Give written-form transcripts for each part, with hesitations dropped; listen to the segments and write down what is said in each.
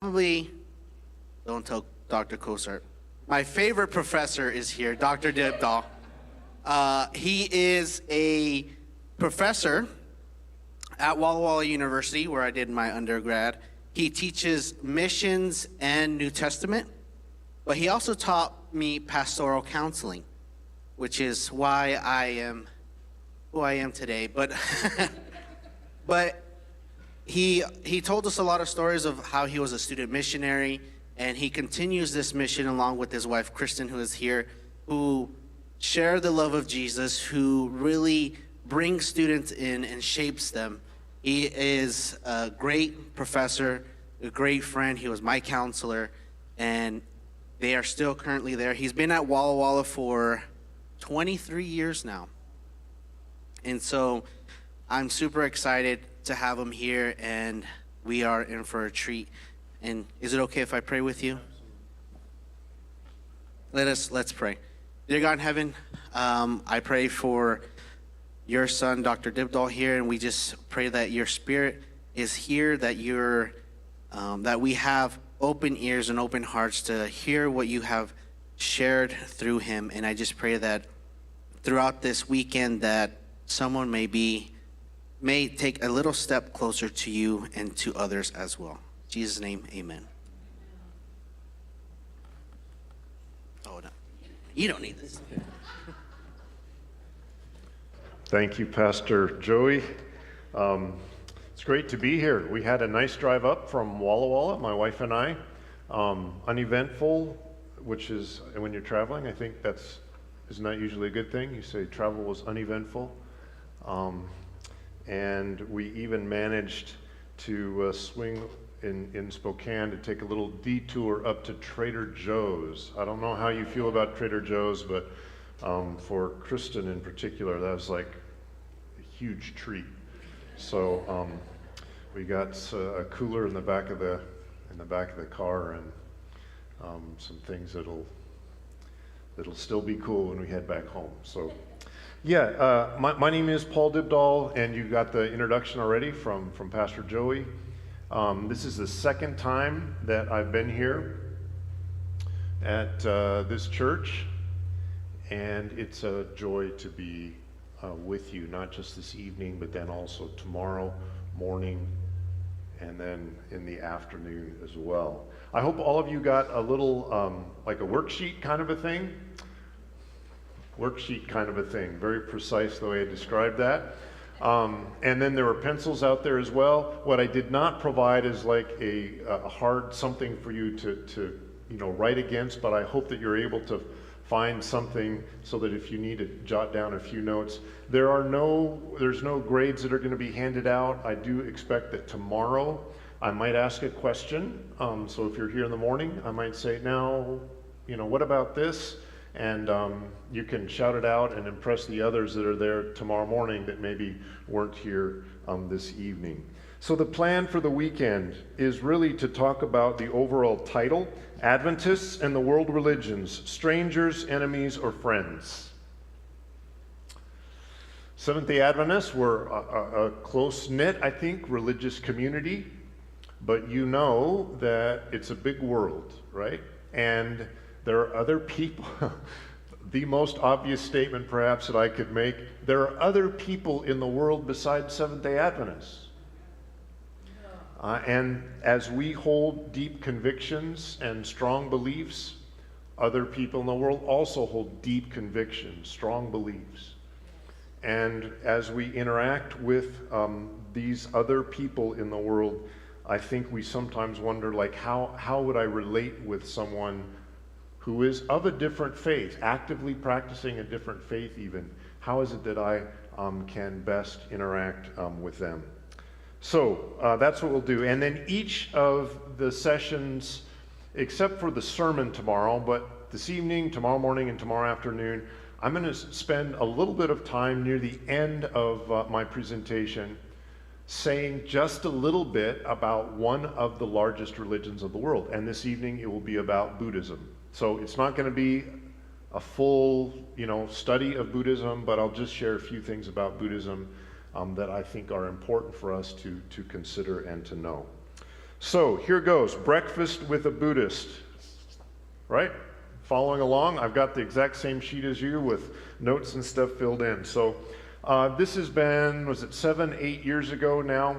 Probably don't tell Dr. Kosart. My favorite professor is here, Dr. Dybdahl. He is a professor at Walla Walla University, where I did my undergrad. He teaches missions and New Testament, but he also taught me pastoral counseling, which is why I am who I am today. But he told us a lot of stories of how he was a student missionary, and he continues this mission along with his wife, Kristen, who is here, who share the love of Jesus, who really brings students in and shapes them. He is a great professor, a great friend. He was my counselor, and they are still currently there. He's been at Walla Walla for 23 years now. And so I'm super excited to have him here, and we are in for a treat. And is it okay if I pray with you? Let's pray. Dear God in heaven, I pray for your son, Dr. Dybdahl, here, and we just pray that your spirit is here, that that we have open ears and open hearts to hear what you have shared through him. And I just pray that throughout this weekend that someone may take a little step closer to you and to others as well. In Jesus' name, amen. Oh, no. You don't need this. Thank you, Pastor Joey. It's great to be here. We had a nice drive up from Walla Walla, my wife and I. Uneventful, which is, when you're traveling, I think is not usually a good thing. You say travel was uneventful. And we even managed to swing in Spokane to take a little detour up to Trader Joe's. I don't know how you feel about Trader Joe's, but for Kristen in particular, that was like a huge treat. So we got a cooler in the back of the car, and some things that'll still be cool when we head back home. So. Yeah, my name is Paul Dybdahl, and you got the introduction already from Pastor Joey. This is the second time that I've been here at this church, and it's a joy to be with you, not just this evening, but then also tomorrow morning, and then in the afternoon as well. I hope all of you got a little, like a worksheet kind of a thing. Very precise the way I described that. And then there were pencils out there as well. What I did not provide is like a hard something for you to write against, but I hope that you're able to find something so that if you need to jot down a few notes. There's no grades that are going to be handed out. I do expect that tomorrow I might ask a question. So if you're here in the morning, I might say, now, what about this? And you can shout it out and impress the others that are there tomorrow morning that maybe weren't here this evening. So the plan for the weekend is really to talk about the overall title, Adventists and the World Religions, Strangers, Enemies, or Friends. Seventh-day Adventists were a close-knit, I think, religious community, but you know that it's a big world, right? And there are other people, the most obvious statement perhaps that I could make, there are other people in the world besides Seventh-day Adventists. And as we hold deep convictions and strong beliefs, other people in the world also hold deep convictions, strong beliefs. And as we interact with these other people in the world, I think we sometimes wonder, like, how would I relate with someone who is of a different faith, actively practicing a different faith even? How is it that I can best interact with them? So that's what we'll do. And then each of the sessions, except for the sermon tomorrow, but this evening, tomorrow morning, and tomorrow afternoon, I'm going to spend a little bit of time near the end of my presentation saying just a little bit about one of the largest religions of the world. And this evening it will be about Buddhism. So it's not going to be a full, study of Buddhism, but I'll just share a few things about Buddhism that I think are important for us to consider and to know. So here goes, breakfast with a Buddhist, right? Following along, I've got the exact same sheet as you with notes and stuff filled in. So this has been, was it 7, 8 years ago now?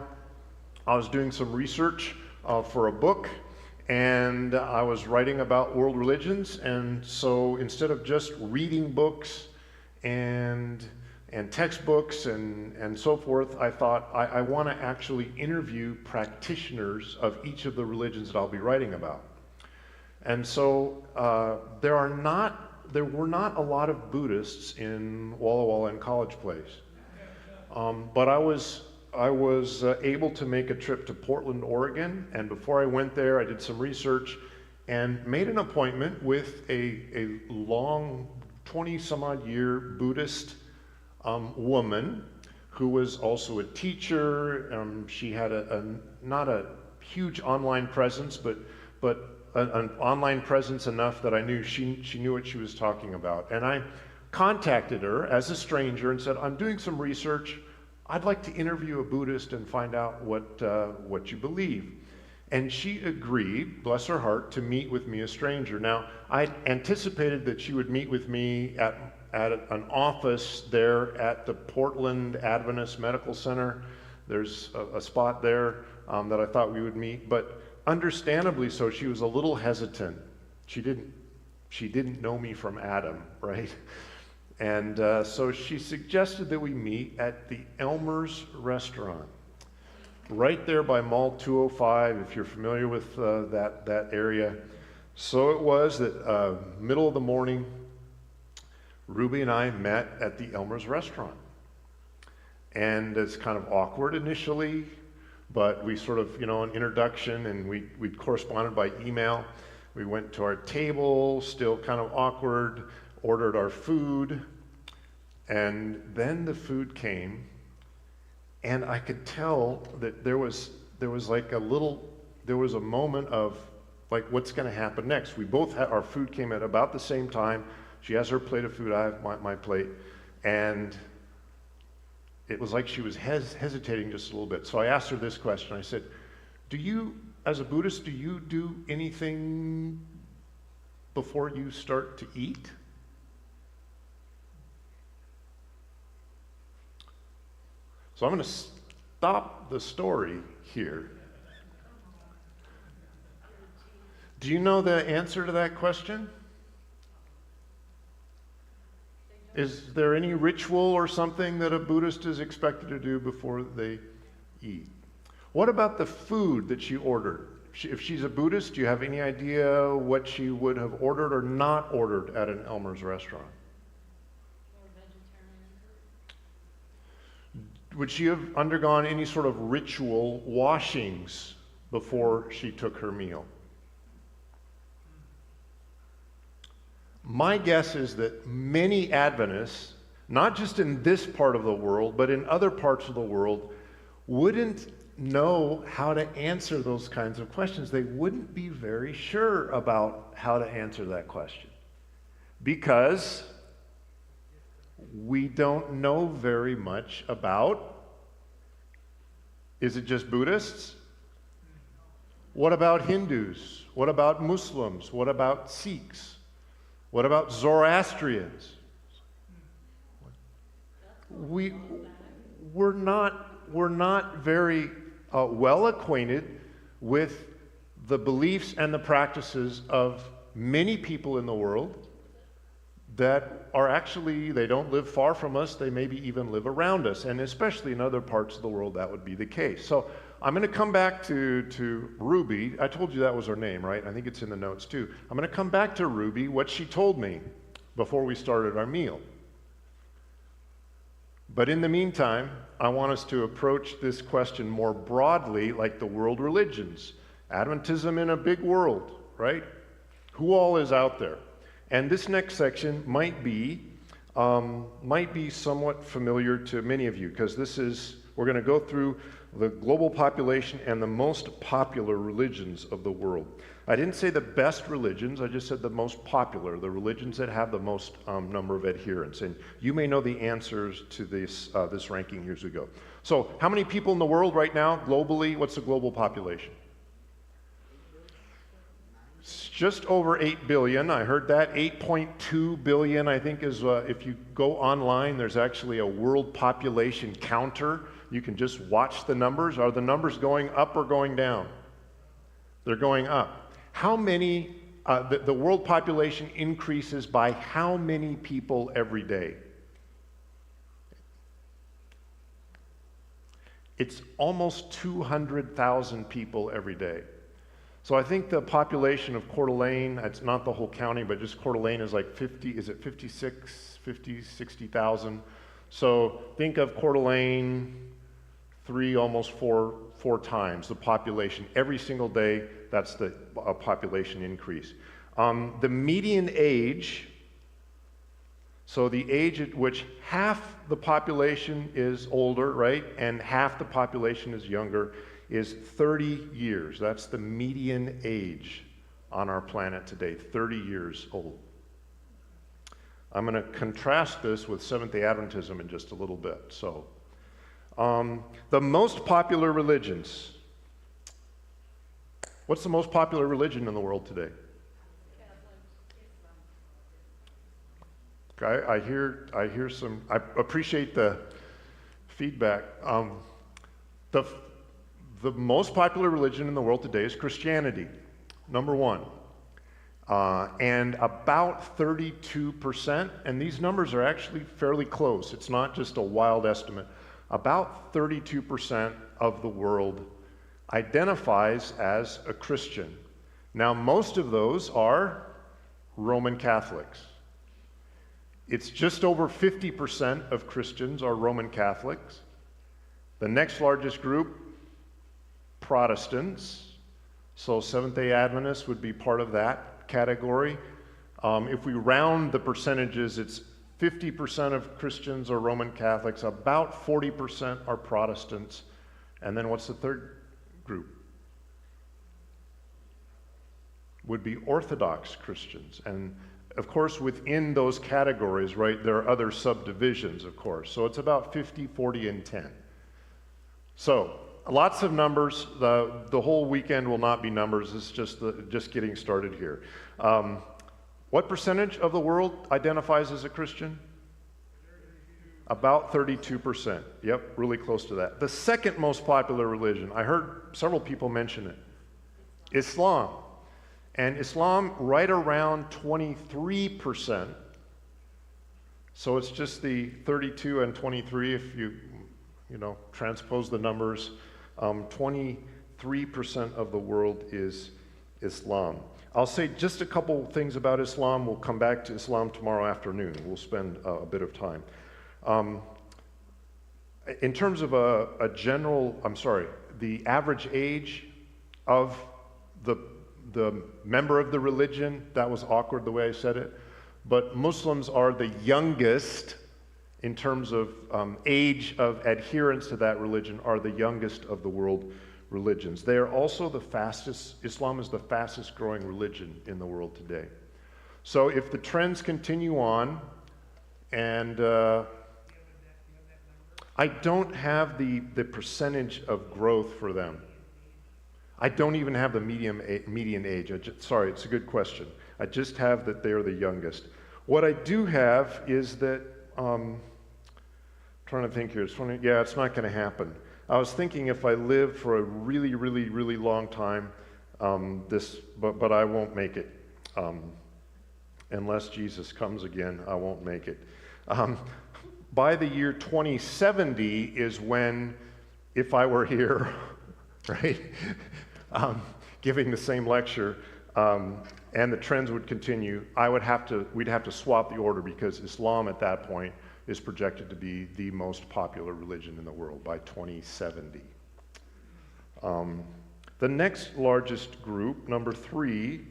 I was doing some research for a book, and I was writing about world religions, and so instead of just reading books and textbooks and so forth, I thought I want to actually interview practitioners of each of the religions that I'll be writing about. And so there were not a lot of Buddhists in Walla Walla and College Place, but I was able to make a trip to Portland, Oregon, and before I went there, I did some research and made an appointment with a long 20-some-odd year Buddhist woman who was also a teacher. She had not a huge online presence, but an online presence enough that I knew she knew what she was talking about. And I contacted her as a stranger and said, I'm doing some research. I'd like to interview a Buddhist and find out what you believe. And she agreed, bless her heart, to meet with me, a stranger. Now, I anticipated that she would meet with me at an office there at the Portland Adventist Medical Center. There's a spot there that I thought we would meet, but understandably so, she was a little hesitant. She didn't know me from Adam, right? And so she suggested that we meet at the Elmer's Restaurant, right there by Mall 205, if you're familiar with that area. So it was that middle of the morning, Ruby and I met at the Elmer's Restaurant. And it's kind of awkward initially, but we sort of, an introduction, and we corresponded by email. We went to our table, still kind of awkward, ordered our food, and then the food came, and I could tell that there was a moment of like, what's going to happen next? We both had, our food came at about the same time. She has her plate of food, I have my plate, and it was like she was hesitating just a little bit. So I asked her this question. I said, as a Buddhist, do you do anything before you start to eat? So I'm going to stop the story here. Do you know the answer to that question? Is there any ritual or something that a Buddhist is expected to do before they eat? What about the food that she ordered? If she's a Buddhist, do you have any idea what she would have ordered or not ordered at an Elmer's restaurant? Would she have undergone any sort of ritual washings before she took her meal? My guess is that many Adventists, not just in this part of the world, but in other parts of the world, wouldn't know how to answer those kinds of questions. They wouldn't be very sure about how to answer that question because we don't know very much about, is it just Buddhists? What about Hindus? What about Muslims? What about Sikhs? What about Zoroastrians? We're not very well acquainted with the beliefs and the practices of many people in the world that are actually, they don't live far from us, they maybe even live around us, and especially in other parts of the world that would be the case. So I'm going to come back to Ruby. I told you that was her name, right? I think it's in the notes too. I'm going to come back to Ruby, what she told me before we started our meal. But in the meantime, I want us to approach this question more broadly, like the world religions. Adventism in a big world, right? Who all is out there? And this next section might be somewhat familiar to many of you, because we're going to go through the global population and the most popular religions of the world. I didn't say the best religions, I just said the most popular, the religions that have the most number of adherents. And you may know the answers to this ranking years ago. So how many people in the world right now, globally, what's the global population? just over 8 billion. I heard that. 8.2 billion, I think, is, if you go online, there's actually a world population counter. You can just watch the numbers. Are the numbers going up or going down? They're going up. How many, the world population increases by how many people every day? It's almost 200,000 people every day. So I think the population of Coeur d'Alene, it's not the whole county, but just Coeur d'Alene is like 60,000. So think of Coeur d'Alene, almost four times the population. Every single day, that's the population increase. The median age, so the age at which half the population is older, right, and half the population is younger, is 30 years. That's the median age on our planet today, 30 years old. I'm going to contrast this with Seventh-day Adventism in just a little bit. So, the most popular religions. What's the most popular religion in the world today? I hear some. I appreciate the feedback. The most popular religion in the world today is Christianity, number one. And about 32%, and these numbers are actually fairly close. It's not just a wild estimate. About 32% of the world identifies as a Christian. Now, most of those are Roman Catholics. It's just over 50% of Christians are Roman Catholics. The next largest group, Protestants. So Seventh-day Adventists would be part of that category. If we round the percentages, it's 50% of Christians are Roman Catholics, about 40% are Protestants, and then what's the third group? Would be Orthodox Christians. And of course, within those categories, right, there are other subdivisions, of course. So it's about 50, 40, and 10. So lots of numbers. The whole weekend will not be numbers. It's just getting started here. What percentage of the world identifies as a Christian? About 32%. Yep, really close to that. The second most popular religion, I heard several people mention it, Islam. And Islam right around 23%. So it's just the 32 and 23 if you transpose the numbers. 23% of the world is Islam. I'll say just a couple things about Islam. We'll come back to Islam tomorrow afternoon. We'll spend a bit of time. In terms of the average age of the member of the religion, that was awkward the way I said it, but Muslims are the youngest in terms of age of adherence to that religion, are the youngest of the world religions. They are also the fastest, Islam is the fastest growing religion in the world today. So if the trends continue on, and I don't have the percentage of growth for them. I don't even have the median age. Sorry, it's a good question. I just have that they're the youngest. What I do have is that, trying to think here, it's not going to happen. I was thinking if I live for a really, really, really long time, but I won't make it. Unless Jesus comes again, I won't make it. By the year 2070 is when, if I were here, right, giving the same lecture, and the trends would continue, we'd have to swap the order because Islam at that point is projected to be the most popular religion in the world by 2070. The next largest group, number 3,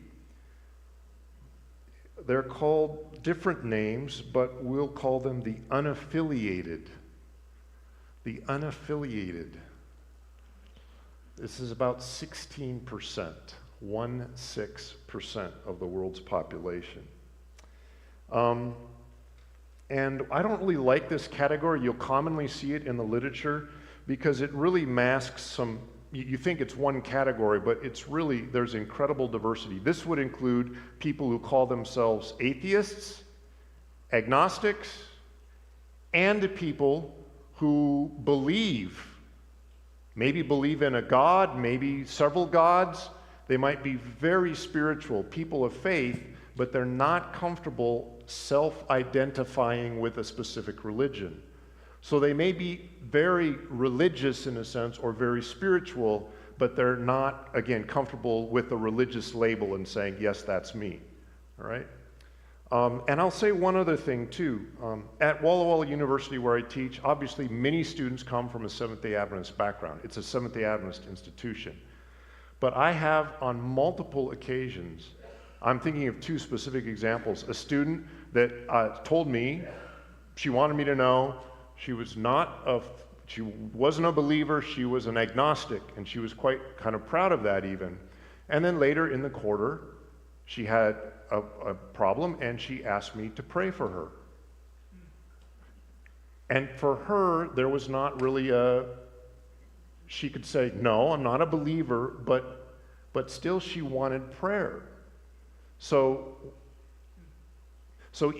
they're called different names, but we'll call them the unaffiliated. The unaffiliated. This is about 16%, 16% of the world's population. And I don't really like this category. You'll commonly see it in the literature because it really masks some you think it's one category, but it's really, there's incredible diversity. This would include people who call themselves atheists, agnostics, and people who maybe believe in a God, maybe several gods. They might be very spiritual, people of faith, but they're not comfortable self-identifying with a specific religion. So they may be very religious in a sense, or very spiritual, but they're not, again, comfortable with a religious label and saying, yes, that's me, all right? And I'll say one other thing too. At Walla Walla University where I teach, obviously many students come from a Seventh-day Adventist background. It's a Seventh-day Adventist institution. But I have on multiple occasions, I'm thinking of two specific examples, a student that told me, she wanted me to know, she wasn't a believer, she was an agnostic, and she was quite kind of proud of that even. And then later in the quarter, she had a problem, and she asked me to pray for her. And for her, there was not really she could say, no, I'm not a believer, but still she wanted prayer. So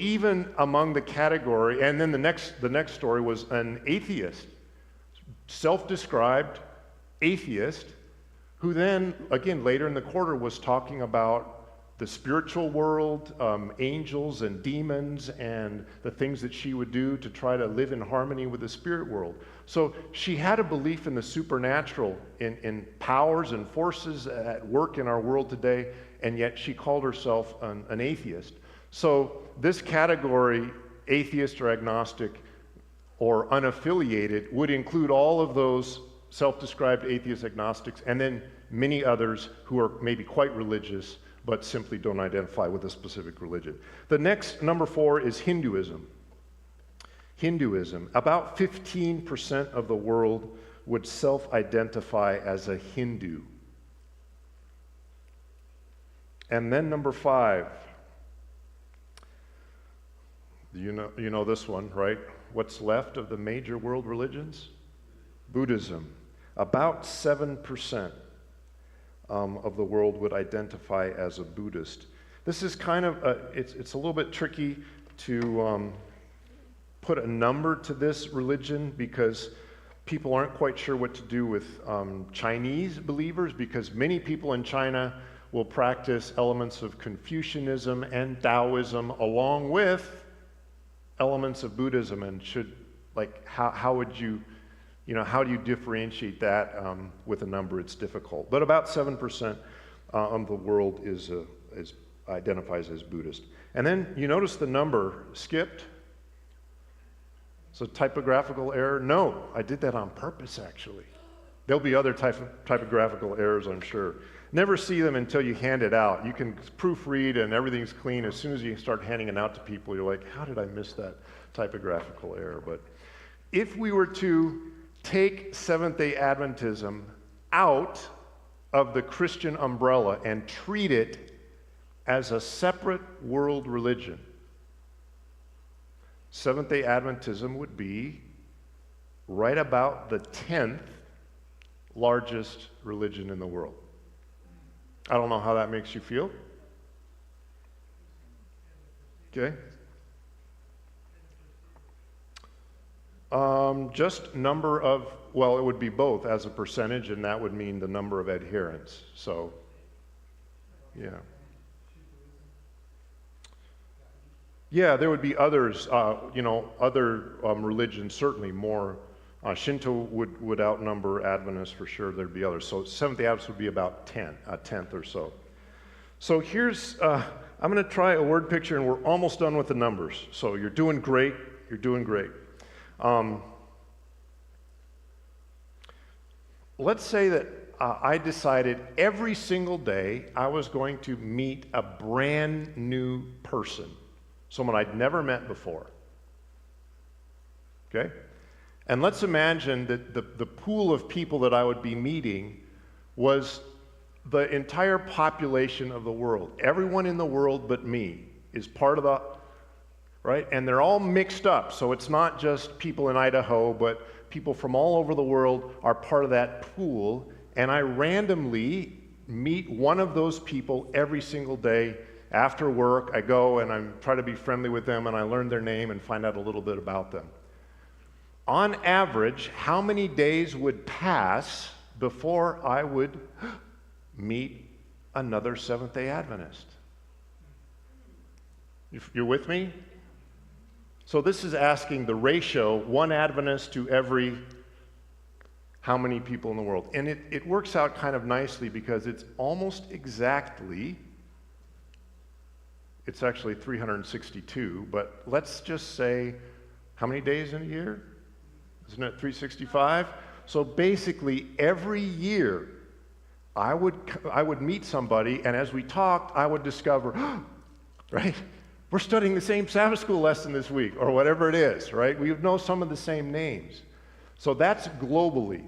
even among the category, and then the next story was an atheist, self-described atheist, who then, again, later in the quarter was talking about the spiritual world, angels and demons, and the things that she would do to try to live in harmony with the spirit world. So she had a belief in the supernatural, in powers and forces at work in our world today, and yet she called herself an atheist. So this category, atheist or agnostic or unaffiliated, would include all of those self-described atheists, agnostics, and then many others who are maybe quite religious but simply don't identify with a specific religion. The next, number 4, is Hinduism. Hinduism. About 15% of the world would self-identify as a Hindu. And then number 5, you know this one, right? What's left of the major world religions? Buddhism. About 7% of the world would identify as a Buddhist. This is kind of, it's a little bit tricky to put a number to this religion because people aren't quite sure what to do with Chinese believers, because many people in China will practice elements of Confucianism and Taoism along with elements of Buddhism, and how would you, how do you differentiate that with a number? It's difficult. But about 7% of the world identifies as Buddhist. And then you notice the number skipped. So typographical error? No, I did that on purpose, actually. There'll be other typographical errors, I'm sure. Never see them until you hand it out. You can proofread and everything's clean. As soon as you start handing it out to people, you're like, how did I miss that typographical error? But if we were to take Seventh-day Adventism out of the Christian umbrella and treat it as a separate world religion, Seventh-day Adventism would be right about the 10th largest religion in the world. I don't know how that makes you feel. Okay. Just number of, well, it would be both as a percentage, and that would mean the number of adherents. So, yeah. Yeah, there would be others, other religions, certainly more. Shinto would outnumber Adventists for sure. There'd be others. So Seventh-day Adventists would be about 10, a tenth or so. So here's, I'm going to try a word picture, and we're almost done with the numbers. So you're doing great. You're doing great. Let's say that I decided every single day I was going to meet a brand new person, someone I'd never met before. Okay? And let's imagine that the pool of people that I would be meeting was the entire population of the world. Everyone in the world but me is part of the, right? And they're all mixed up. So it's not just people in Idaho, but people from all over the world are part of that pool. and I randomly meet one of those people every single day. After work, I go and I try to be friendly with them, and I learn their name and find out a little bit about them. On average, how many days would pass before I would meet another Seventh-day Adventist? You're with me? So this is asking the ratio, one Adventist to every how many people in the world. And it works out kind of nicely because it's almost exactly, it's actually 362, but let's just say, how many days in a year? Isn't it 365? So basically every year I would meet somebody, and as we talked, I would discover, right? We're studying the same Sabbath school lesson this week, or whatever it is, right? We know some of the same names. So that's globally.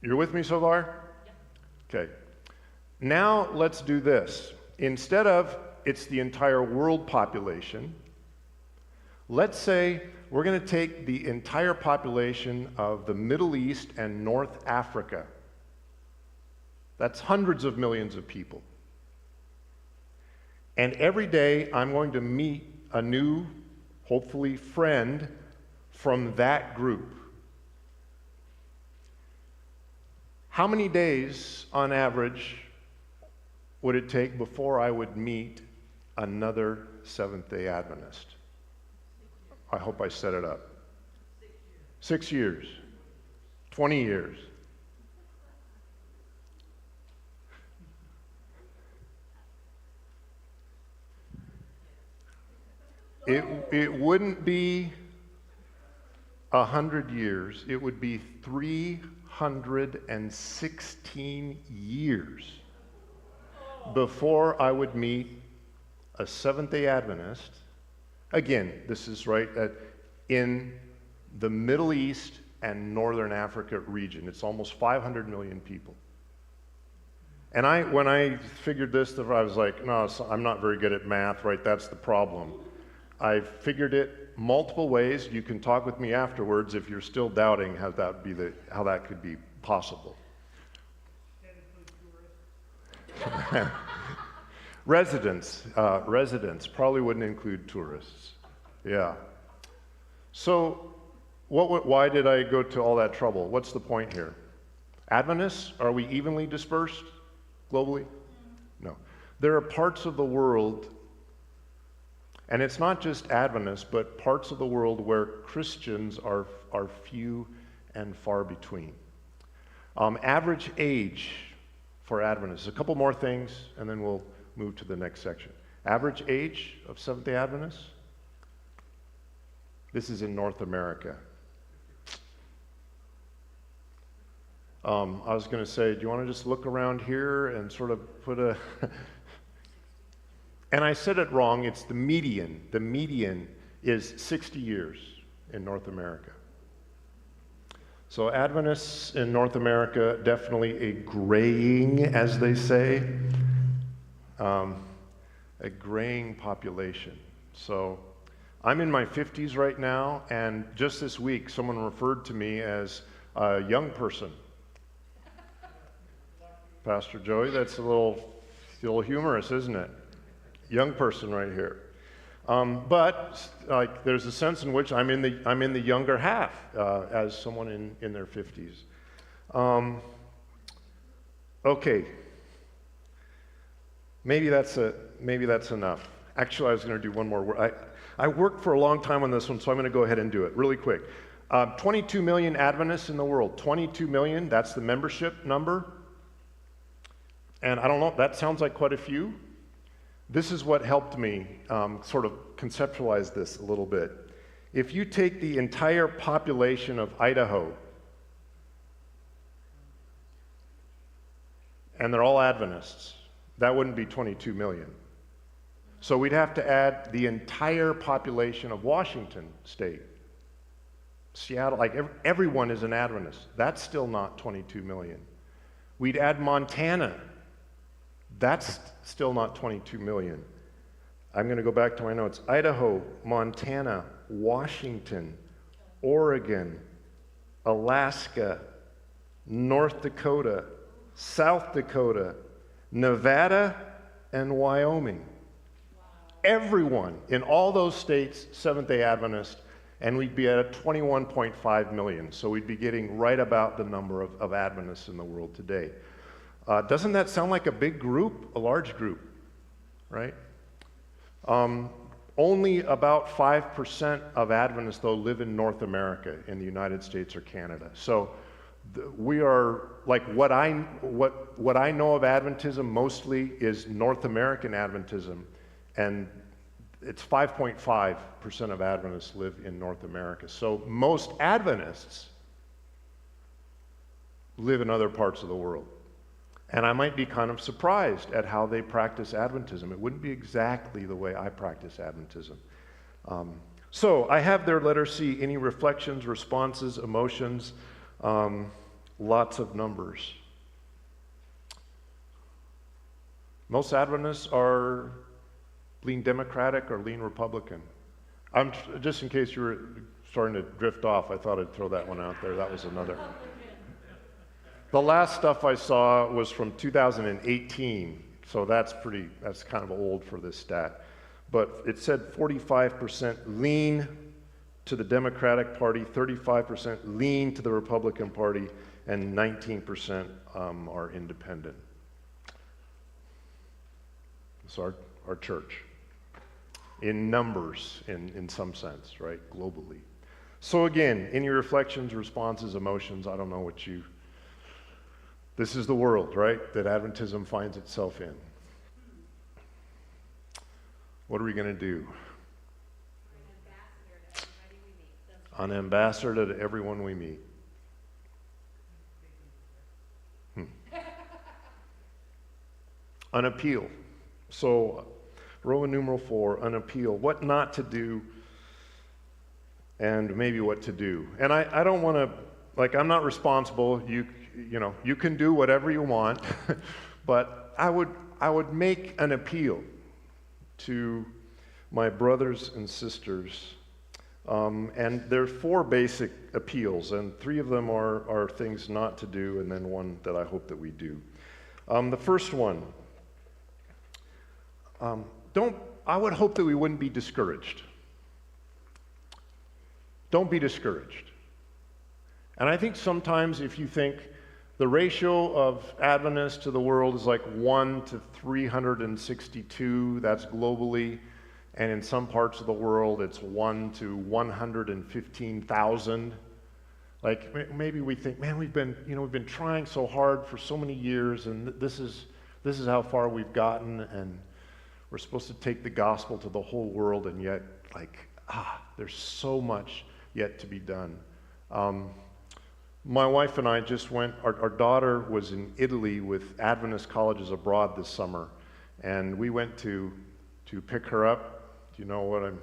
You're with me so far? Okay. Now let's do this. Instead of it's the entire world population, let's say we're going to take the entire population of the Middle East and North Africa. That's hundreds of millions of people. And every day I'm going to meet a new, hopefully, friend from that group. How many days on average would it take before I would meet another Seventh-day Adventist? I hope I set it up. 6 years. 20 years. It wouldn't be 100 years. It would be 316 years before I would meet a Seventh-day Adventist. Again, this is right in the Middle East and Northern Africa region. It's almost 500 million people. And when I figured this, I was like, no, I'm not very good at math, right? That's the problem. I figured it multiple ways. You can talk with me afterwards if you're still doubting how that could be possible. Residents probably wouldn't include tourists. Yeah. So, why did I go to all that trouble? What's the point here? Adventists, are we evenly dispersed globally? No. There are parts of the world, and it's not just Adventists, but parts of the world where Christians are few and far between. Average age for Adventists. A couple more things, and then we'll move to the next section. Average age of Seventh-day Adventists. This is in North America. I was going to say, do you want to just look around here and sort of put a... And I said it wrong. It's the median. The median is 60 years in North America. So Adventists in North America, definitely a graying, as they say, a graying population. So I'm in my 50s right now, and just this week, someone referred to me as a young person. Pastor Joey, that's a little humorous, isn't it? Young person right here. But there's a sense in which I'm in the younger half as someone in their 50s. Okay. Maybe that's enough. Actually, I was going to do one more word. I worked for a long time on this one, so I'm going to go ahead and do it really quick. 22 million Adventists in the world. 22 million, that's the membership number. And I don't know, that sounds like quite a few. This is what helped me sort of conceptualize this a little bit. If you take the entire population of Idaho, and they're all Adventists, that wouldn't be 22 million. So we'd have to add the entire population of Washington State. Seattle, everyone is an Adventist. That's still not 22 million. We'd add Montana. That's still not 22 million. I'm going to go back to my notes. Idaho, Montana, Washington, Oregon, Alaska, North Dakota, South Dakota, Nevada, and Wyoming. Everyone in all those states, Seventh-day Adventist, and we'd be at 21.5 million. So we'd be getting right about the number of Adventists in the world today. Doesn't that sound like a big group, a large group, right? Only about 5% of Adventists, though, live in North America, in the United States or Canada. So we are, like, what I know of Adventism mostly is North American Adventism, and it's 5.5% of Adventists live in North America. So most Adventists live in other parts of the world. And I might be kind of surprised at how they practice Adventism. It wouldn't be exactly the way I practice Adventism. So I have there, letter C, any reflections, responses, emotions, lots of numbers. Most Adventists are lean Democratic or lean Republican. Just in case you were starting to drift off, I thought I'd throw that one out there. That was another. The last stuff I saw was from 2018, so that's kind of old for this stat. But it said 45% lean to the Democratic Party, 35% lean to the Republican Party, and 19% are independent. It's our church. In numbers, in some sense, right, globally. So again, any reflections, responses, emotions, I don't know what you... This is the world, right, that Adventism finds itself in. What are we going to do? An ambassador to everyone we meet. An appeal. So, Roman numeral 4, an appeal. What not to do and maybe what to do. And I don't want to, like, I'm not responsible. You know, you can do whatever you want, but I would make an appeal to my brothers and sisters, and there are 4 basic appeals, and 3 of them are things not to do, and then one that I hope that we do. The first one, I would hope that we wouldn't be discouraged. Don't be discouraged. And I think sometimes if you think the ratio of Adventists to the world is like 1 to 362, that's globally, and in some parts of the world it's 1 to 115,000. Like maybe we think, man, we've been trying so hard for so many years, and this is how far we've gotten, and we're supposed to take the gospel to the whole world, and yet, there's so much yet to be done. My wife and I just went, our daughter was in Italy with Adventist colleges abroad this summer, and we went to pick her up. Do you know what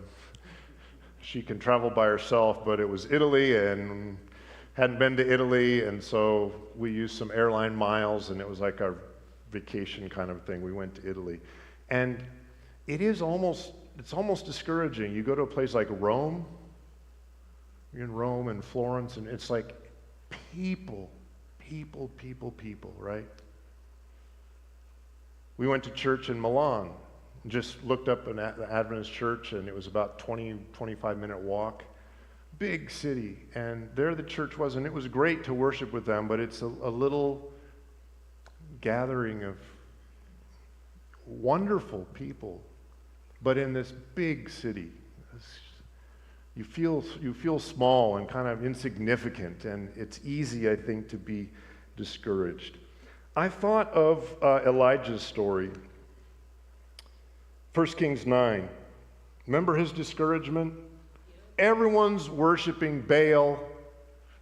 she can travel by herself, but it was Italy, and hadn't been to Italy, and so we used some airline miles, and it was like our vacation kind of thing. We went to Italy. And it's almost discouraging. You go to a place like Rome, you're in Rome and Florence, and it's like people, right? We went to church in Milan, and just looked up an Adventist church, and it was about 25-minute walk. Big city, and there the church was, and it was great to worship with them, but it's a little gathering of wonderful people, but in this big city, you feel small and kind of insignificant, and it's easy, I think, to be discouraged. I thought of Elijah's story, 1 Kings 9. Remember his discouragement? Everyone's worshiping Baal.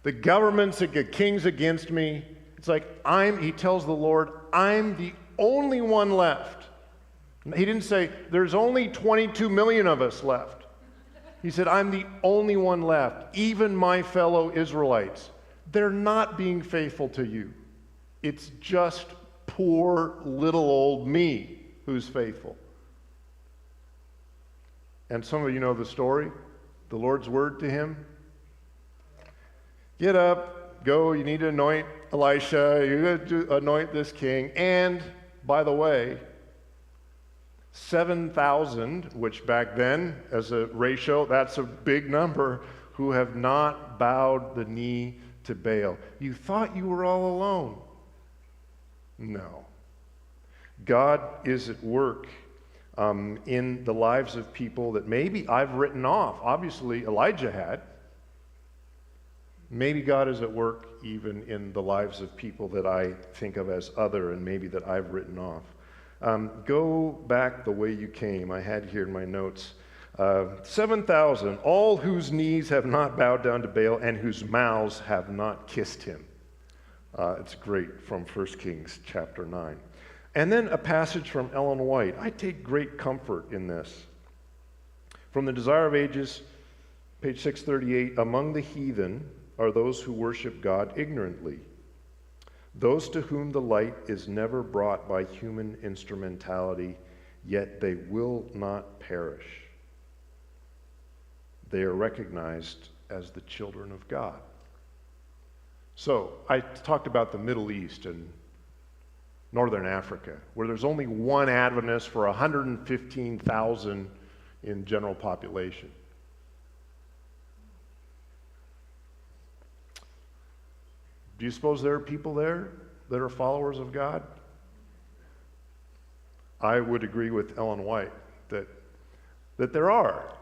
The government's, the king's against me. It's like, he tells the Lord, I'm the only one left. He didn't say, there's only 22 million of us left. He said, I'm the only one left. Even my fellow Israelites, they're not being faithful to you. It's just poor little old me who's faithful. And some of you know the story. The Lord's word to him, get up, go, you need to anoint Elisha, you're going to anoint this king. And, by the way, 7,000, which back then, as a ratio, that's a big number, who have not bowed the knee to Baal. You thought you were all alone. No. God is at work in the lives of people that maybe I've written off. Obviously, Elijah had. Maybe God is at work even in the lives of people that I think of as other and maybe that I've written off. Go back the way you came. I had here in my notes. 7,000, all whose knees have not bowed down to Baal and whose mouths have not kissed him. It's great from 1 Kings chapter 9. And then a passage from Ellen White. I take great comfort in this. From the Desire of Ages, page 638, among the heathen are those who worship God ignorantly, those to whom the light is never brought by human instrumentality, yet they will not perish. They are recognized as the children of God. So, I talked about the Middle East and Northern Africa, where there's only one Adventist for 115,000 in general population. Do you suppose there are people there that are followers of God? I would agree with Ellen White that there are.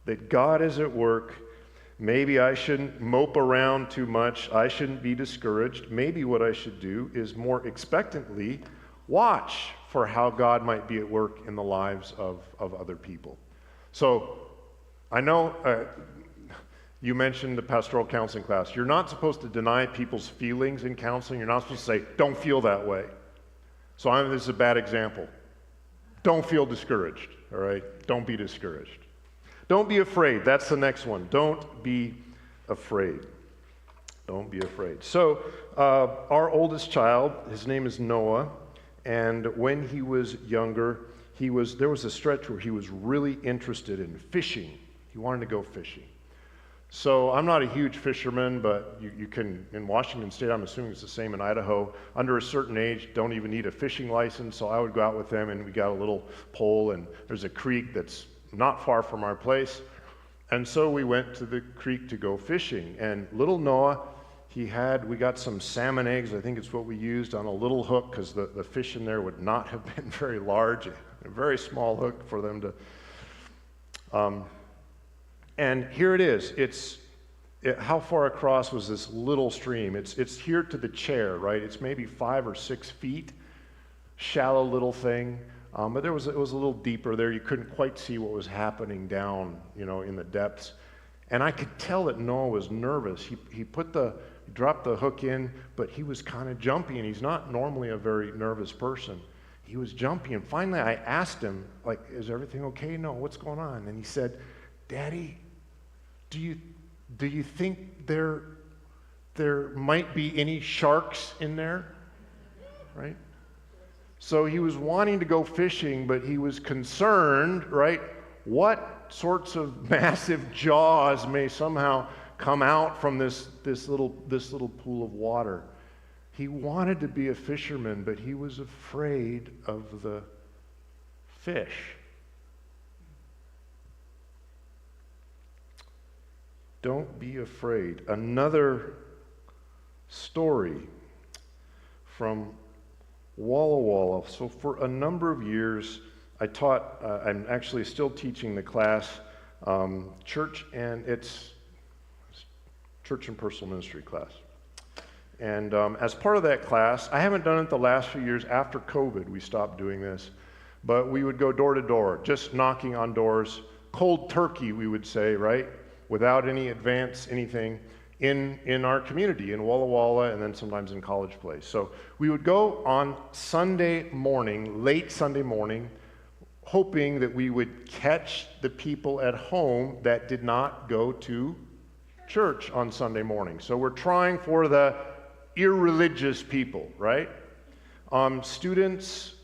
That God is at work. Maybe I shouldn't mope around too much. I shouldn't be discouraged. Maybe what I should do is more expectantly watch for how God might be at work in the lives of other people. So, I know you mentioned the pastoral counseling class. You're not supposed to deny people's feelings in counseling. You're not supposed to say, don't feel that way. So this is a bad example. Don't feel discouraged, all right? Don't be discouraged. Don't be afraid. That's the next one. Don't be afraid. Don't be afraid. So our oldest child, his name is Noah, and when he was younger, there was a stretch where he was really interested in fishing. He wanted to go fishing. So I'm not a huge fisherman, but you can, in Washington State, I'm assuming it's the same in Idaho, under a certain age, don't even need a fishing license. So I would go out with them, and we got a little pole, and there's a creek that's not far from our place. And so we went to the creek to go fishing. And little Noah, we got some salmon eggs, I think it's what we used, on a little hook, because the fish in there would not have been very large, a very small hook for them to... And here it is. How far across was this little stream? It's here to the chair, right? It's maybe 5 or 6 feet, shallow little thing. But it was a little deeper there. You couldn't quite see what was happening down, in the depths. And I could tell that Noah was nervous. He dropped the hook in, but he was kind of jumpy, and he's not normally a very nervous person. He was jumpy, and finally I asked him, is everything okay? No, what's going on? And he said, Daddy, do you think there might be any sharks in there? Right? So he was wanting to go fishing, but he was concerned, right? What sorts of massive jaws may somehow come out from this little pool of water? He wanted to be a fisherman, but he was afraid of the fish. Don't be afraid. Another story from Walla Walla. So for a number of years, I taught, I'm actually still teaching the class, church and personal ministry class. And as part of that class, I haven't done it the last few years. After COVID, we stopped doing this. But we would go door to door, just knocking on doors, cold turkey, we would say, right? Without any advance, anything, in our community, in Walla Walla, and then sometimes in College Place. So we would go on Sunday morning, late Sunday morning, hoping that we would catch the people at home that did not go to church on Sunday morning. So we're trying for the irreligious people, right? Students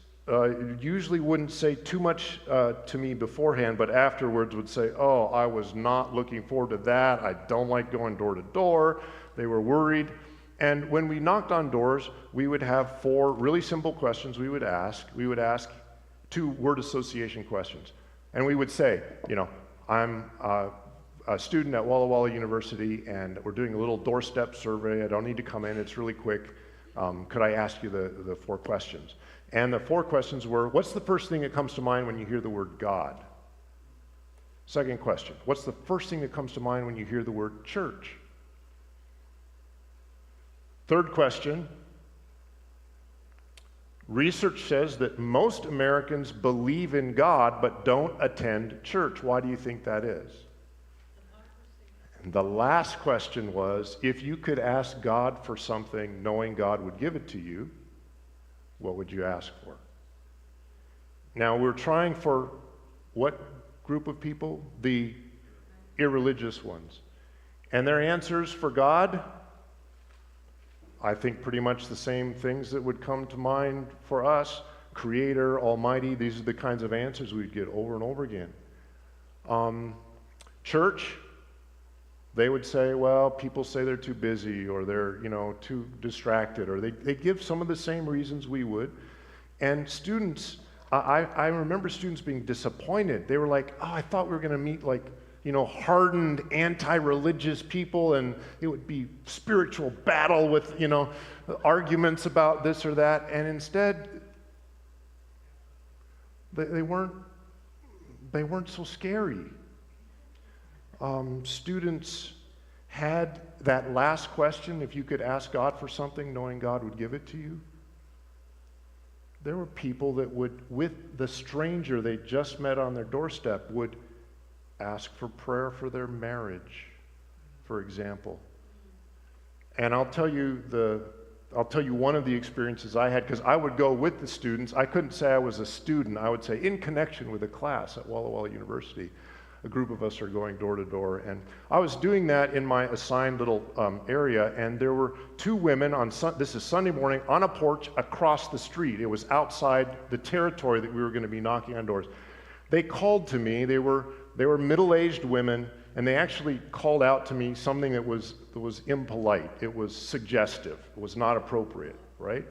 usually wouldn't say too much to me beforehand, but afterwards would say, oh, I was not looking forward to that. I don't like going door to door. They were worried. And when we knocked on doors, we would have 4 really simple questions we would ask. We would ask 2 word association questions. And we would say, I'm a student at Walla Walla University, and we're doing a little doorstep survey. I don't need to come in. It's really quick. Could I ask you the 4 questions? And the 4 questions were, what's the first thing that comes to mind when you hear the word God? Second question, what's the first thing that comes to mind when you hear the word church? Third question, research says that most Americans believe in God but don't attend church. Why do you think that is? And the last question was, if you could ask God for something knowing God would give it to you, what would you ask for? Now, we're trying for what group of people? The irreligious ones. And their answers for God, I think pretty much the same things that would come to mind for us. Creator, Almighty, these are the kinds of answers we'd get over and over again. Church, they would say, well, people say they're too busy, or they're, too distracted, or they give some of the same reasons we would. And students, I remember students being disappointed. They were like, oh, I thought we were going to meet hardened anti-religious people, and it would be spiritual battle with, arguments about this or that. And instead, they weren't so scary. Students had that last question, if you could ask God for something, knowing God would give it to you. There were people that would, with the stranger they just met on their doorstep, would ask for prayer for their marriage, for example. And I'll tell you one of the experiences I had, because I would go with the students. I couldn't say I was a student. I would say in connection with a class at Walla Walla University. A group of us are going door to door, and I was doing that in my assigned little area, and there were 2 women this is Sunday morning, on a porch across the street. It was outside the territory that we were going to be knocking on doors. They called to me. They were middle-aged women, and they actually called out to me something that was impolite. It was suggestive. It was not appropriate, right?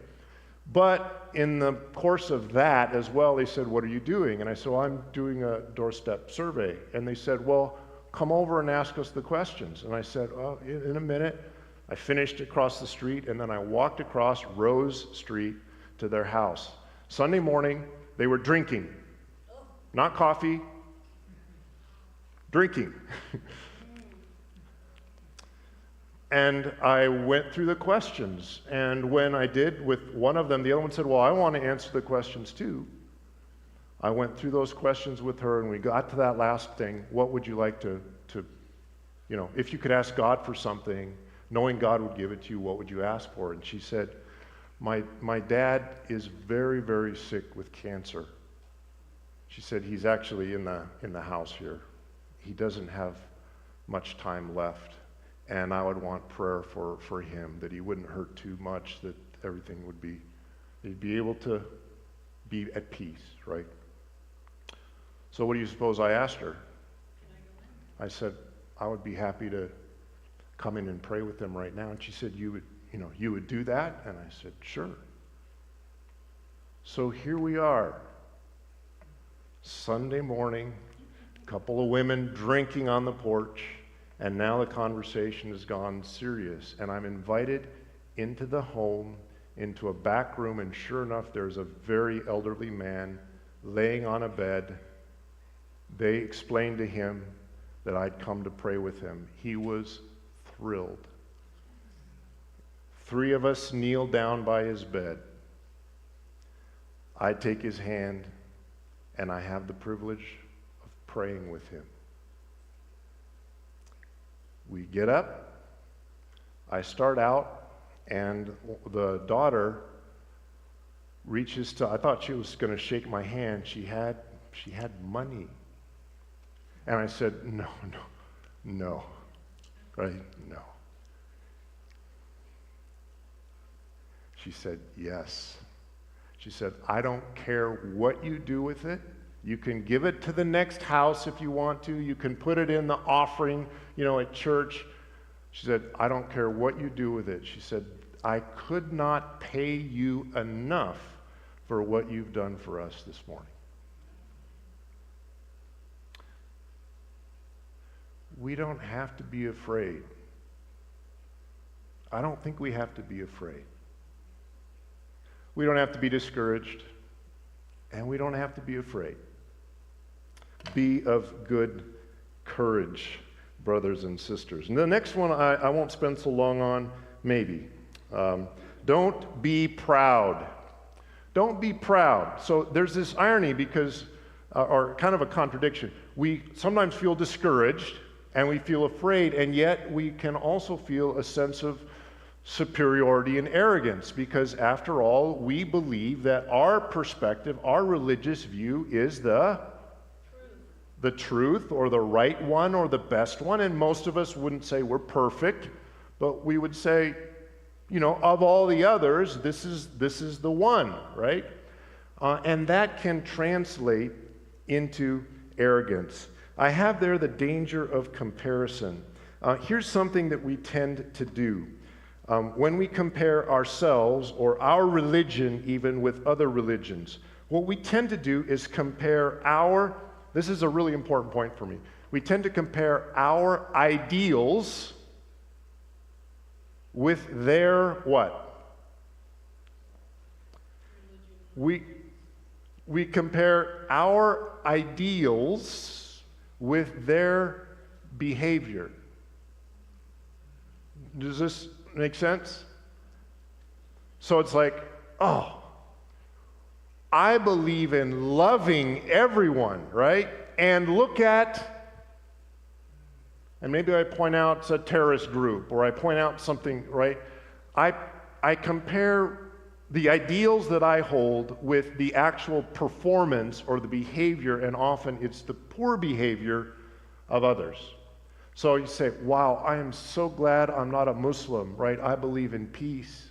But in the course of that as well, they said, what are you doing? And I said, well, I'm doing a doorstep survey. And they said, well, come over and ask us the questions. And I said, oh, in a minute. I finished across the street, and then I walked across Rose Street to their house. Sunday morning, they were drinking. Not coffee, drinking. And I went through the questions, and when I did with one of them, the other one said, well, I want to answer the questions too. I went through those questions with her, and we got to that last thing. What would you like to if you could ask God for something, knowing God would give it to you, what would you ask for? And she said, my dad is very, very sick with cancer. She said, he's actually in the house here. He doesn't have much time left. And I would want prayer for him, that he wouldn't hurt too much, that everything he'd be able to be at peace, right? So what do you suppose I asked her? I said, I would be happy to come in and pray with them right now. And she said, you would do that? And I said, sure. So here we are, Sunday morning, a couple of women drinking on the porch. And now the conversation has gone serious, and I'm invited into the home, into a back room, and sure enough, there's a very elderly man laying on a bed. They explained to him that I'd come to pray with him. He was thrilled. 3 of us kneel down by his bed. I take his hand, and I have the privilege of praying with him. We get up, I start out, and the daughter reaches to, I thought she was going to shake my hand. She had money. And I said, no, right? No. She said, yes. She said, I don't care what you do with it. You can give it to the next house if you want to. You can put it in the offering, at church. She said, I don't care what you do with it. She said, I could not pay you enough for what you've done for us this morning. We don't have to be afraid. I don't think we have to be afraid. We don't have to be discouraged, and we don't have to be afraid. Be of good courage, brothers and sisters. And the next one I won't spend so long on, maybe. Don't be proud. Don't be proud. So there's this irony because, or kind of a contradiction. We sometimes feel discouraged and we feel afraid, and yet we can also feel a sense of superiority and arrogance because, after all, we believe that our perspective, our religious view is the truth or the right one or the best one. And most of us wouldn't say we're perfect, but we would say, of all the others, this is the one, right? And that can translate into arrogance. I have there the danger of comparison. Here's something that we tend to do. When we compare ourselves or our religion even with other religions, what we tend to do is compare this is a really important point for me. We tend to compare our ideals with their what? We compare our ideals with their behavior. Does this make sense? So it's like, I believe in loving everyone, right? And and maybe I point out it's a terrorist group, or I point out something, right? I compare the ideals that I hold with the actual performance or the behavior, and often it's the poor behavior of others. So you say, wow, I am so glad I'm not a Muslim, right? I believe in peace.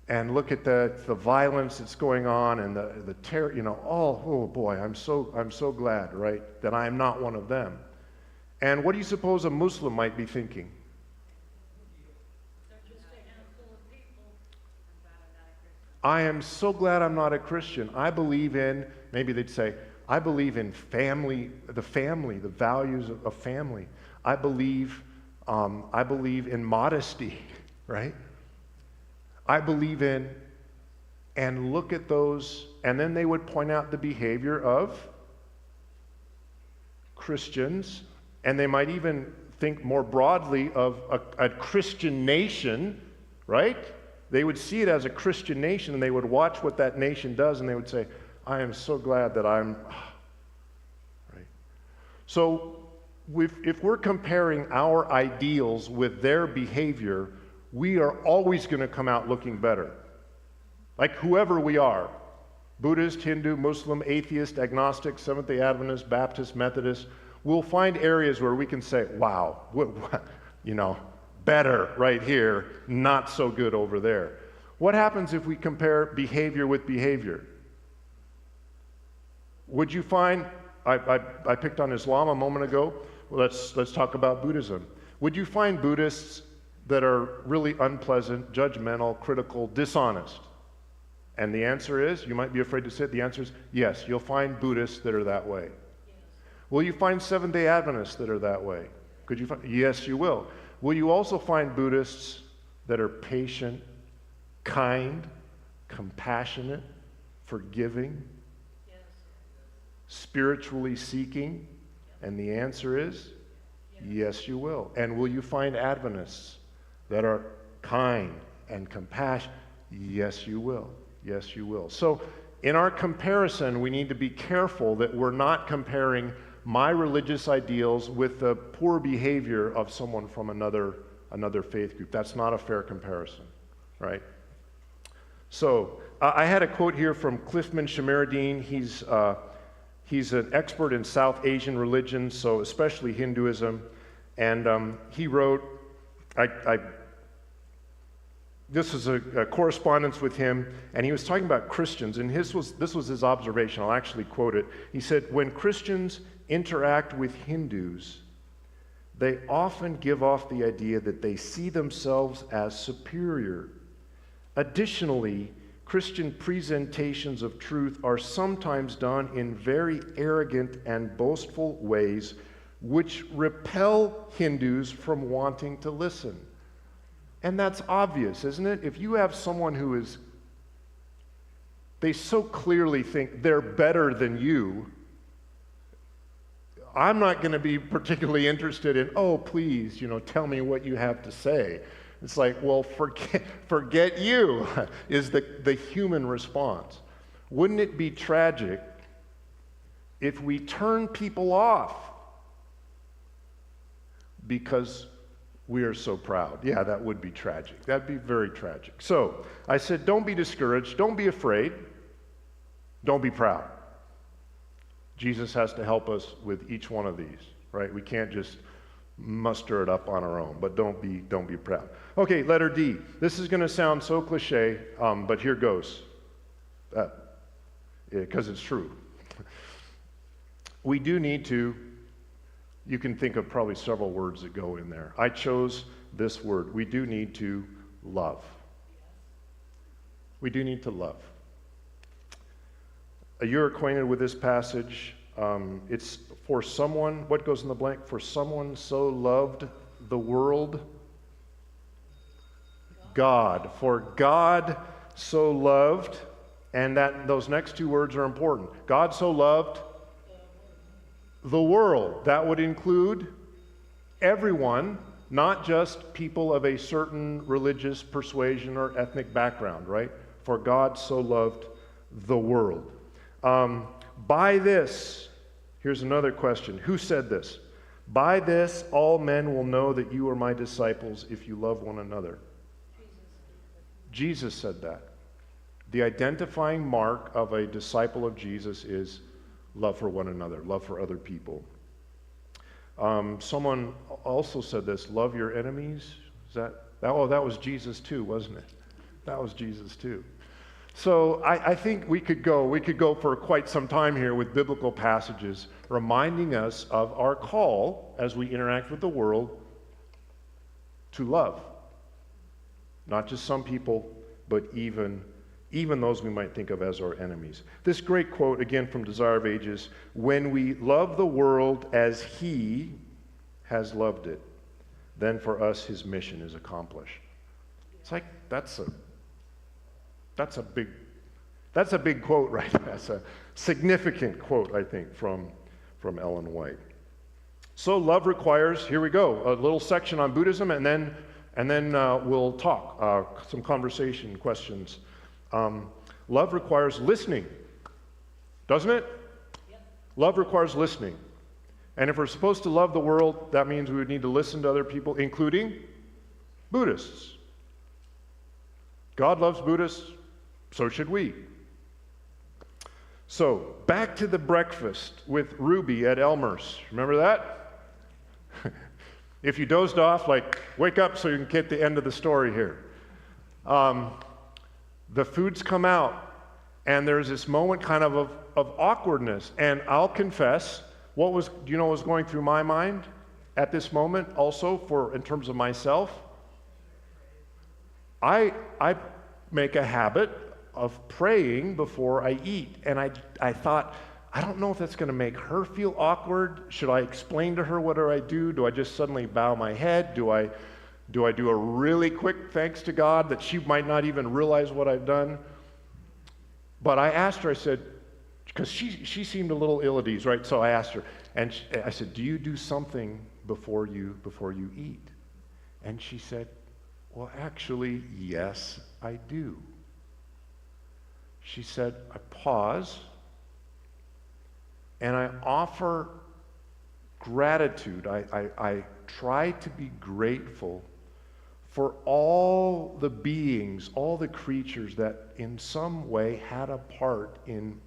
And look at the violence that's going on and the terror, oh boy, I'm so glad, right, that I am not one of them. And what do you suppose a Muslim might be thinking? I am so glad I'm not a Christian. I believe in, maybe they'd say, I believe in family, the values of family. I believe in modesty, right? I believe in, and look at those, and then they would point out the behavior of Christians, and they might even think more broadly of a Christian nation, right? They would see it as a Christian nation, and they would watch what that nation does, and they would say, I am so glad that I'm, right? So if we're comparing our ideals with their behavior, we are always going to come out looking better. Like whoever we are, Buddhist, Hindu, Muslim, atheist, agnostic, Seventh-day Adventist, Baptist, Methodist, we'll find areas where we can say, wow, better right here, not so good over there. What happens if we compare behavior with behavior? Would you find, I picked on Islam a moment ago, well, let's talk about Buddhism. Would you find Buddhists that are really unpleasant, judgmental, critical, dishonest? And the answer is, you might be afraid to say it, the answer is yes, you'll find Buddhists that are that way. Yes. Will you find Seventh-day Adventists that are that way? Could you find? Yes, you will. Will you also find Buddhists that are patient, kind, compassionate, forgiving, yes, spiritually seeking? And the answer is yes, you will. And will you find Adventists that are kind and compassionate? Yes, you will. Yes, you will. So in our comparison, we need to be careful that we're not comparing my religious ideals with the poor behavior of someone from another faith group. That's not a fair comparison, right? So I had a quote here from Cliffman Shamaruddin. He's an expert in South Asian religions, so especially Hinduism. And he wrote, this was a correspondence with him, and he was talking about Christians, and this was his observation. I'll actually quote it. He said, when Christians interact with Hindus, they often give off the idea that they see themselves as superior. Additionally, Christian presentations of truth are sometimes done in very arrogant and boastful ways, which repel Hindus from wanting to listen. And that's obvious, isn't it? If you have someone who they so clearly think they're better than you, I'm not going to be particularly interested in, oh, please, tell me what you have to say. It's like, well, forget you is the human response. Wouldn't it be tragic if we turn people off because we are so proud? Yeah, that would be tragic. That'd be very tragic. So I said, don't be discouraged. Don't be afraid. Don't be proud. Jesus has to help us with each one of these, right? We can't just muster it up on our own, but don't be proud. Okay, letter D. This is going to sound so cliche, but here goes, because it's true. We do need to. You can think of probably several words that go in there. I chose this word. We do need to love. We do need to love. You're acquainted with this passage. It's for someone, what goes in the blank? For someone so loved the world. God. For God so loved, and those next two words are important. God so loved the world. That would include everyone, not just people of a certain religious persuasion or ethnic background, right? For God so loved the world. By this, here's another question. Who said this? By this, all men will know that you are my disciples if you love one another. Jesus said that. The identifying mark of a disciple of Jesus is love for one another, love for other people. Someone also said this, love your enemies. That was Jesus too, wasn't it? That was Jesus too. So I think we could go for quite some time here with biblical passages reminding us of our call as we interact with the world to love. Not just some people, but even those we might think of as our enemies. This great quote, again from Desire of Ages, when we love the world as He has loved it, then for us His mission is accomplished. It's like, that's a big quote, right? That's a significant quote, I think, from Ellen White. So love requires, here we go, a little section on Buddhism, and then we'll talk, some conversation questions. Love requires listening, doesn't it? Yep. Love requires listening. And if we're supposed to love the world, that means we would need to listen to other people, including Buddhists. God loves Buddhists, so should we. So, back to the breakfast with Ruby at Elmer's. Remember that? If you dozed off, wake up so you can get the end of the story here. The foods come out, and there's this moment kind of awkwardness. And I'll confess, do you know what was going through my mind at this moment also in terms of myself? I make a habit of praying before I eat. And I thought, I don't know if that's going to make her feel awkward. Should I explain to her what do I do? Do I just suddenly bow my head? Do I do a really quick thanks to God that she might not even realize what I've done? But I asked her, I said, because she seemed a little ill at ease, right? So I asked her, and I said, do you do something before you eat? And she said, well, actually, yes, I do. She said, I pause, and I offer gratitude. I try to be grateful for all the beings, all the creatures that in some way had a part in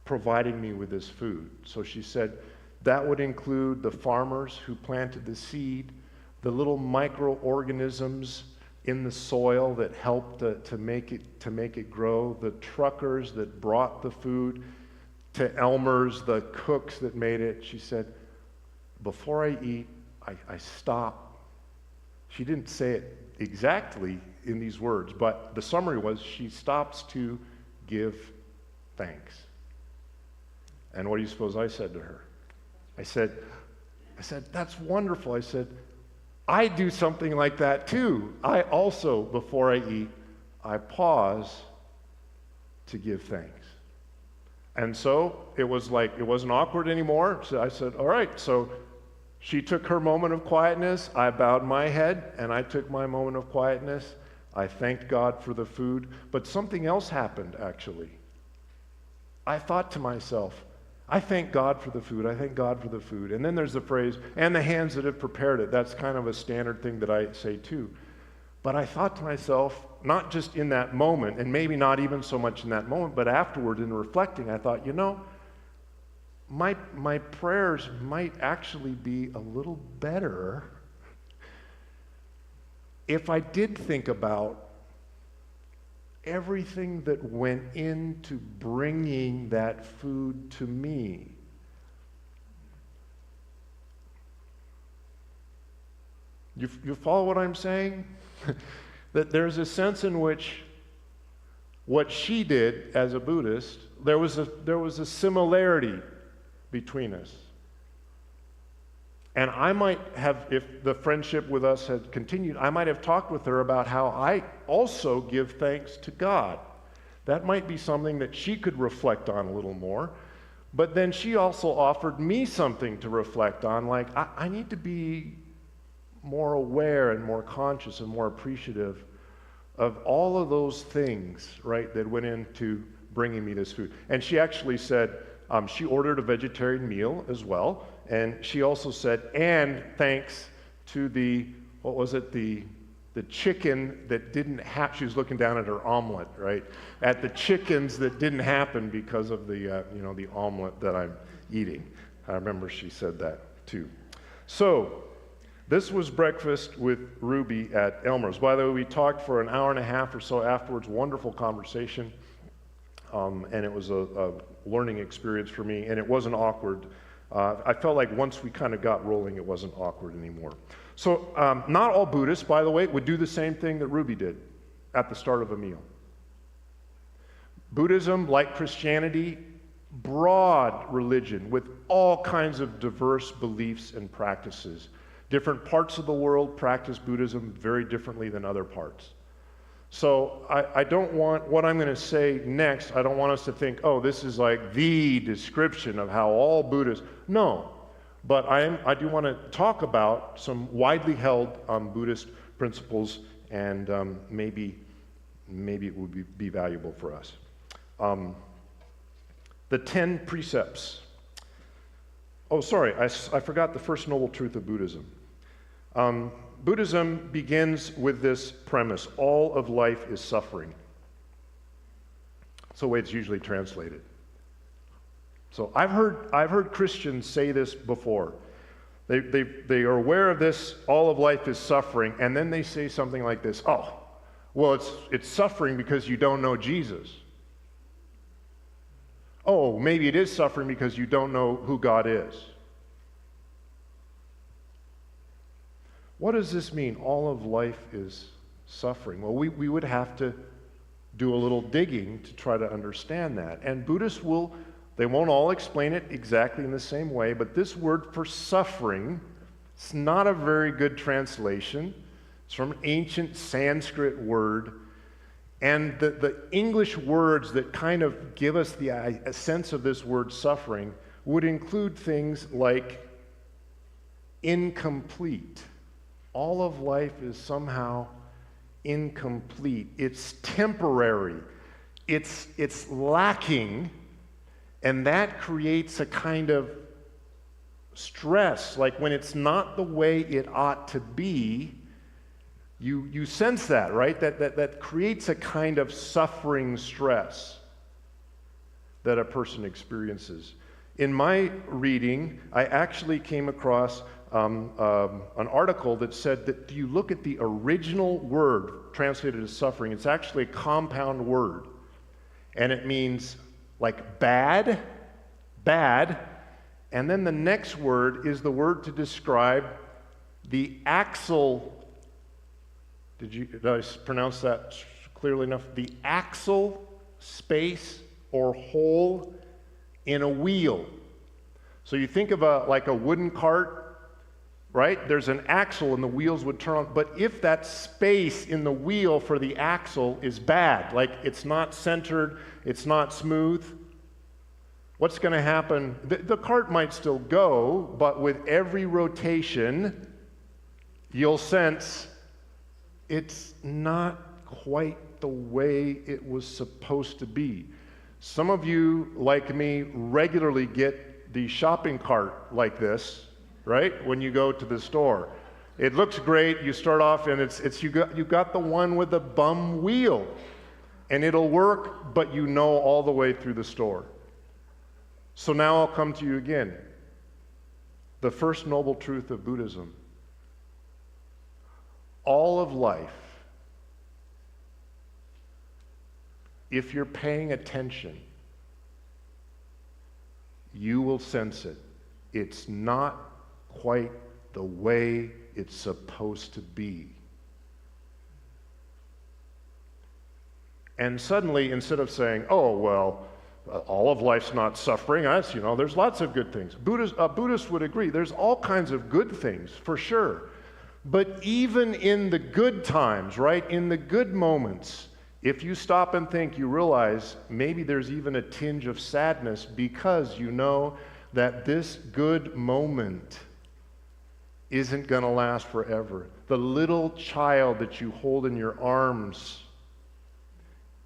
providing me with this food. So she said, that would include the farmers who planted the seed, the little microorganisms in the soil that helped to make it grow, the truckers that brought the food to Elmer's, the cooks that made it. She said, before I eat, I stop. She didn't say it exactly in these words, but the summary was she stops to give thanks. And what do you suppose I said to her? I said, that's wonderful. I said, I do something like that too. I also, before I eat, I pause to give thanks. And so it was like, it wasn't awkward anymore. So I said, all right. So she took her moment of quietness. I bowed my head and I took my moment of quietness. I thanked God for the food. But something else happened, actually. I thought to myself, I thank God for the food. I thank God for the food. And then there's the phrase, and the hands that have prepared it. That's kind of a standard thing that I say too. But I thought to myself, not just in that moment, and maybe not even so much in that moment, but afterward in reflecting, I thought, my prayers might actually be a little better if I did think about everything that went into bringing that food to me. You follow what I'm saying? That there's a sense in which what she did as a Buddhist, there was a similarity between us. And I might have, if the friendship with us had continued, I might have talked with her about how I also give thanks to God. That might be something that she could reflect on a little more. But then she also offered me something to reflect on, like I need to be more aware and more conscious and more appreciative of all of those things, right, that went into bringing me this food. And she actually said, she ordered a vegetarian meal as well. And she also said, and thanks to the chicken that didn't happen. She was looking down at her omelet, right? At the chickens that didn't happen because of the omelet that I'm eating. I remember she said that too. So, this was breakfast with Ruby at Elmer's. By the way, we talked for an hour and a half or so afterwards. Wonderful conversation. And it was a learning experience for me, and it wasn't awkward. I felt like once we kind of got rolling, it wasn't awkward anymore. So not all Buddhists, by the way, would do the same thing that Ruby did at the start of a meal. Buddhism, like Christianity, broad religion with all kinds of diverse beliefs and practices. Different parts of the world practice Buddhism very differently than other parts. So I don't want, what I'm going to say next, I don't want us to think, oh, this is like the description of how all Buddhists, no. But I do want to talk about some widely held Buddhist principles, and maybe it would be valuable for us. The 10 precepts. Oh, sorry, I forgot the first noble truth of Buddhism. Buddhism begins with this premise: all of life is suffering. That's the way it's usually translated. So I've heard Christians say this before. They are aware of this, all of life is suffering, and then they say something like this: oh, well, it's suffering because you don't know Jesus. Oh, maybe it is suffering because you don't know who God is. What does this mean? All of life is suffering. Well, we would have to do a little digging to try to understand that. And Buddhists they won't all explain it exactly in the same way, but this word for suffering, it's not a very good translation. It's from an ancient Sanskrit word. And the English words that kind of give us a sense of this word suffering would include things like incomplete. All of life is somehow incomplete. It's temporary. It's lacking, and that creates a kind of stress. Like when it's not the way it ought to be, you sense that, right? That creates a kind of suffering stress that a person experiences. In my reading, I actually came across an article that said that you look at the original word translated as suffering, it's actually a compound word. And it means like bad, and then the next word is the word to describe the axle. Did I pronounce that clearly enough? The axle space or hole in a wheel. So you think of like a wooden cart, right? There's an axle and the wheels would turn on. But if that space in the wheel for the axle is bad, like it's not centered, it's not smooth, what's going to happen? The cart might still go, but with every rotation, you'll sense it's not quite the way it was supposed to be. Some of you, like me, regularly get the shopping cart like this, right? When you go to the store. It looks great, you start off and you got the one with the bum wheel. And it'll work, but you know all the way through the store. So now I'll come to you again. The first noble truth of Buddhism. All of life, if you're paying attention, you will sense it. It's not quite the way it's supposed to be. And suddenly, instead of saying, oh, well, all of life's not suffering, there's lots of good things. Buddhists would agree, there's all kinds of good things, for sure. But even in the good times, right, in the good moments, if you stop and think, you realize maybe there's even a tinge of sadness because you know that this good moment isn't going to last forever. The little child that you hold in your arms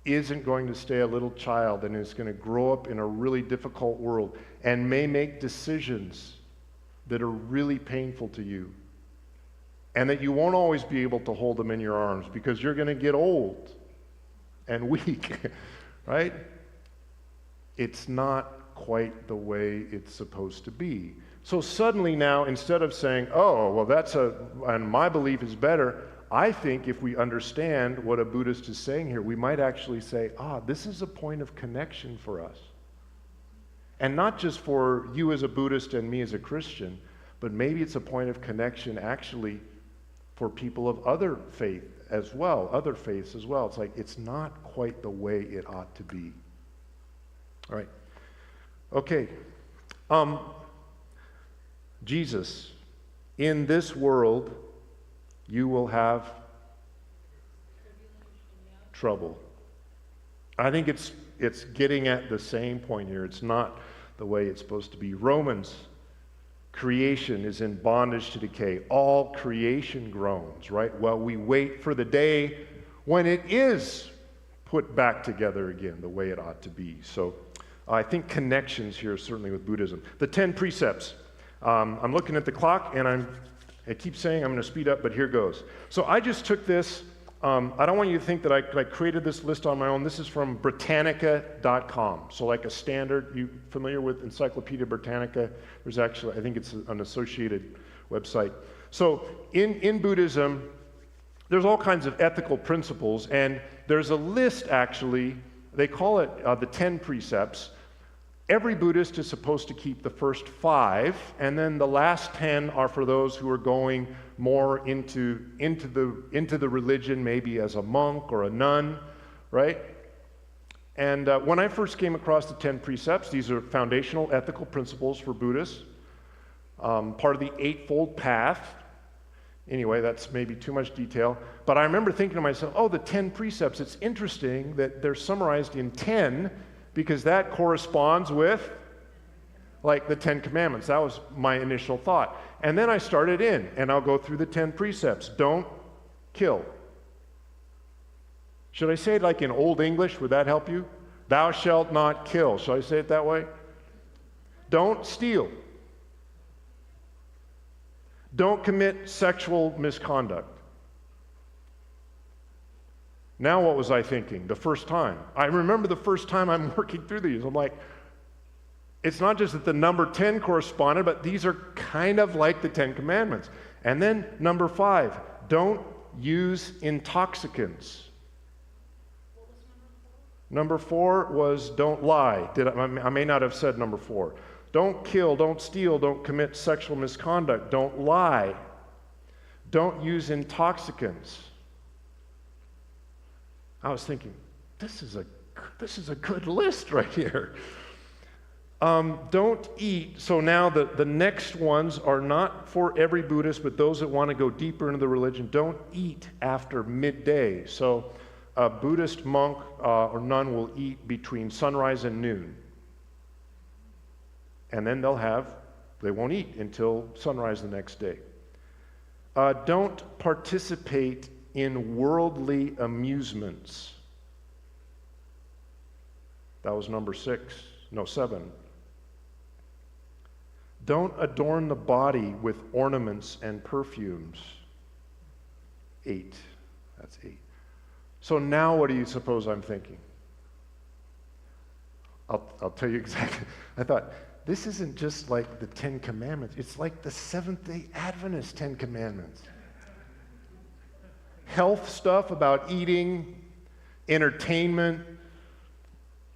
isn't going to stay a little child and is going to grow up in a really difficult world and may make decisions that are really painful to you. And that you won't always be able to hold them in your arms because you're going to get old and weak, right? It's not quite the way it's supposed to be. So suddenly now, instead of saying, oh, well, and my belief is better, I think if we understand what a Buddhist is saying here, we might actually say, this is a point of connection for us. And not just for you as a Buddhist and me as a Christian, but maybe it's a point of connection actually for people of other faiths as well. It's like, it's not quite the way it ought to be. All right. Okay. Jesus, in this world, you will have trouble. I think it's getting at the same point here. It's not the way it's supposed to be. Romans, creation is in bondage to decay. All creation groans, right? Well, we wait for the day when it is put back together again the way it ought to be. So I think connections here certainly with Buddhism. The 10 precepts. I'm looking at the clock and I keep saying I'm going to speed up, but here goes. So I just took this. I don't want you to think that I created this list on my own. This is from Britannica.com. So like a standard, you familiar with Encyclopedia Britannica? There's actually, I think it's an associated website. So in Buddhism, there's all kinds of ethical principles, and there's a list actually, they call it the 10 precepts. Every Buddhist is supposed to keep the first 5, and then the last 10 are for those who are going more into the religion, maybe as a monk or a nun, right? And when I first came across the 10 precepts, these are foundational ethical principles for Buddhists, part of the Eightfold Path. Anyway, that's maybe too much detail. But I remember thinking to myself, the 10 precepts, it's interesting that they're summarized in 10 because that corresponds with like the 10 commandments. That was my initial thought. And then I started in, and I'll go through the 10 precepts. Don't kill. Should I say it like in Old English? Would that help you? Thou shalt not kill. Shall I say it that way? Don't steal. Don't commit sexual misconduct. Now what was I thinking the first time? I remember the first time I'm working through these. I'm like, It's not just that the number 10 corresponded, but these are kind of like the 10 Commandments. And then number 5, don't use intoxicants. Number 4 was don't lie. I may not have said number 4. Don't kill, don't steal, don't commit sexual misconduct, don't lie. Don't use intoxicants. I was thinking, this is a good list right here. Don't eat. So now the next ones are not for every Buddhist, but those that want to go deeper into the religion. Don't eat after midday. So a Buddhist monk or nun will eat between sunrise and noon. And then they won't eat until sunrise the next day. Don't participate in worldly amusements. That was number 7. Don't adorn the body with ornaments and perfumes. 8. That's 8. So now what do you suppose I'm thinking? I'll tell you exactly. I thought, this isn't just like the 10 Commandments. It's like the Seventh-day Adventist 10 Commandments. Health stuff about eating, entertainment,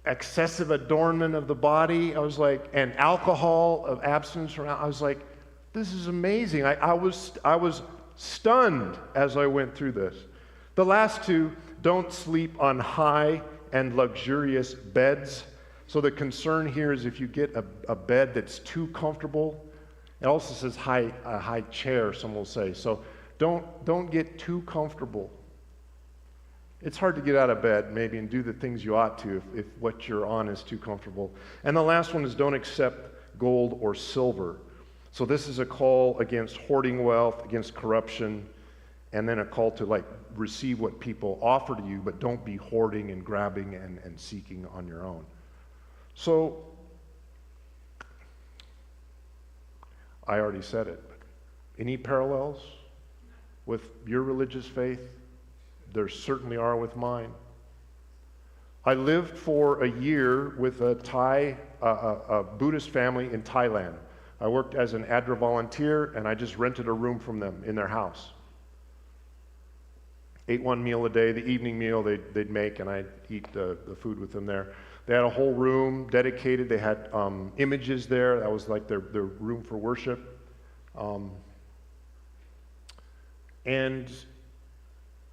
excessive adornment of the body. I was like, and alcohol, of abstinence around. I was like, this is amazing. I was stunned as I went through this. The last 2, don't sleep on high and luxurious beds. So the concern here is if you get a bed that's too comfortable. It also says a high chair, some will say. So don't get too comfortable. It's hard to get out of bed maybe and do the things you ought to if what you're on is too comfortable. And the last one is don't accept gold or silver. So this is a call against hoarding wealth, against corruption, and then a call to receive what people offer to you, but don't be hoarding and grabbing and seeking on your own. So I already said it. Any parallels with your religious faith? There certainly are with mine. I lived for a year with a Buddhist family in Thailand. I worked as an ADRA volunteer, and I just rented a room from them in their house. Ate one meal a day, the evening meal they'd make, and I'd eat the food with them there. They had a whole room dedicated. They had images there. That was like their room for worship. And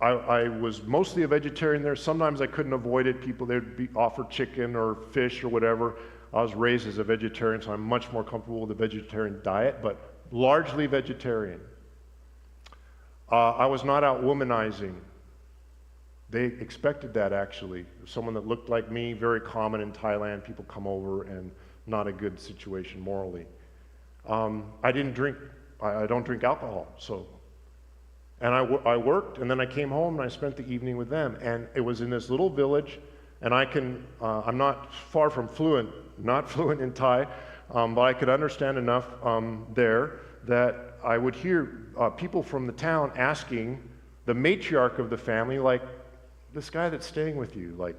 I was mostly a vegetarian there. Sometimes I couldn't avoid it. They'd be offered chicken or fish or whatever. I was raised as a vegetarian, so I'm much more comfortable with the vegetarian diet, but largely vegetarian. I was not out womanizing. They expected that, actually. Someone that looked like me, very common in Thailand. People come over, and not a good situation morally. I didn't drink. I don't drink alcohol, so. And I worked, and then I came home, and I spent the evening with them. And it was in this little village, and I'm not far from not fluent in Thai, but I could understand enough there that I would hear people from the town asking the matriarch of the family, this guy that's staying with you,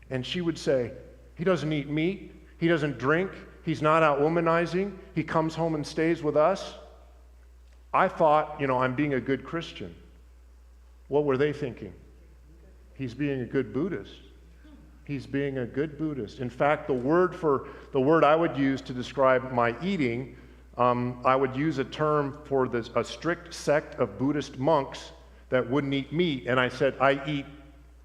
and she would say, he doesn't eat meat, he doesn't drink, he's not out womanizing, he comes home and stays with us. I thought, I'm being a good Christian. What were they thinking? He's being a good Buddhist. He's being a good Buddhist. In fact, the word I would use to describe my eating, I would use a term for a strict sect of Buddhist monks that wouldn't eat meat, and I said, I eat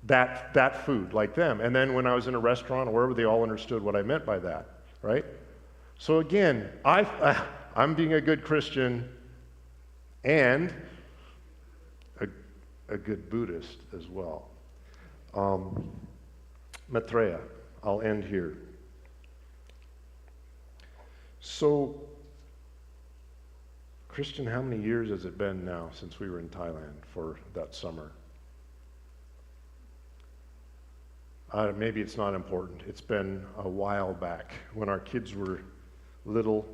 that food like them. And then when I was in a restaurant or wherever, they all understood what I meant by that, right? So again, I'm being a good Christian and a good Buddhist as well. Maitreya, I'll end here. So, Christian, how many years has it been now since we were in Thailand for that summer? Maybe it's not important. It's been a while back when our kids were little.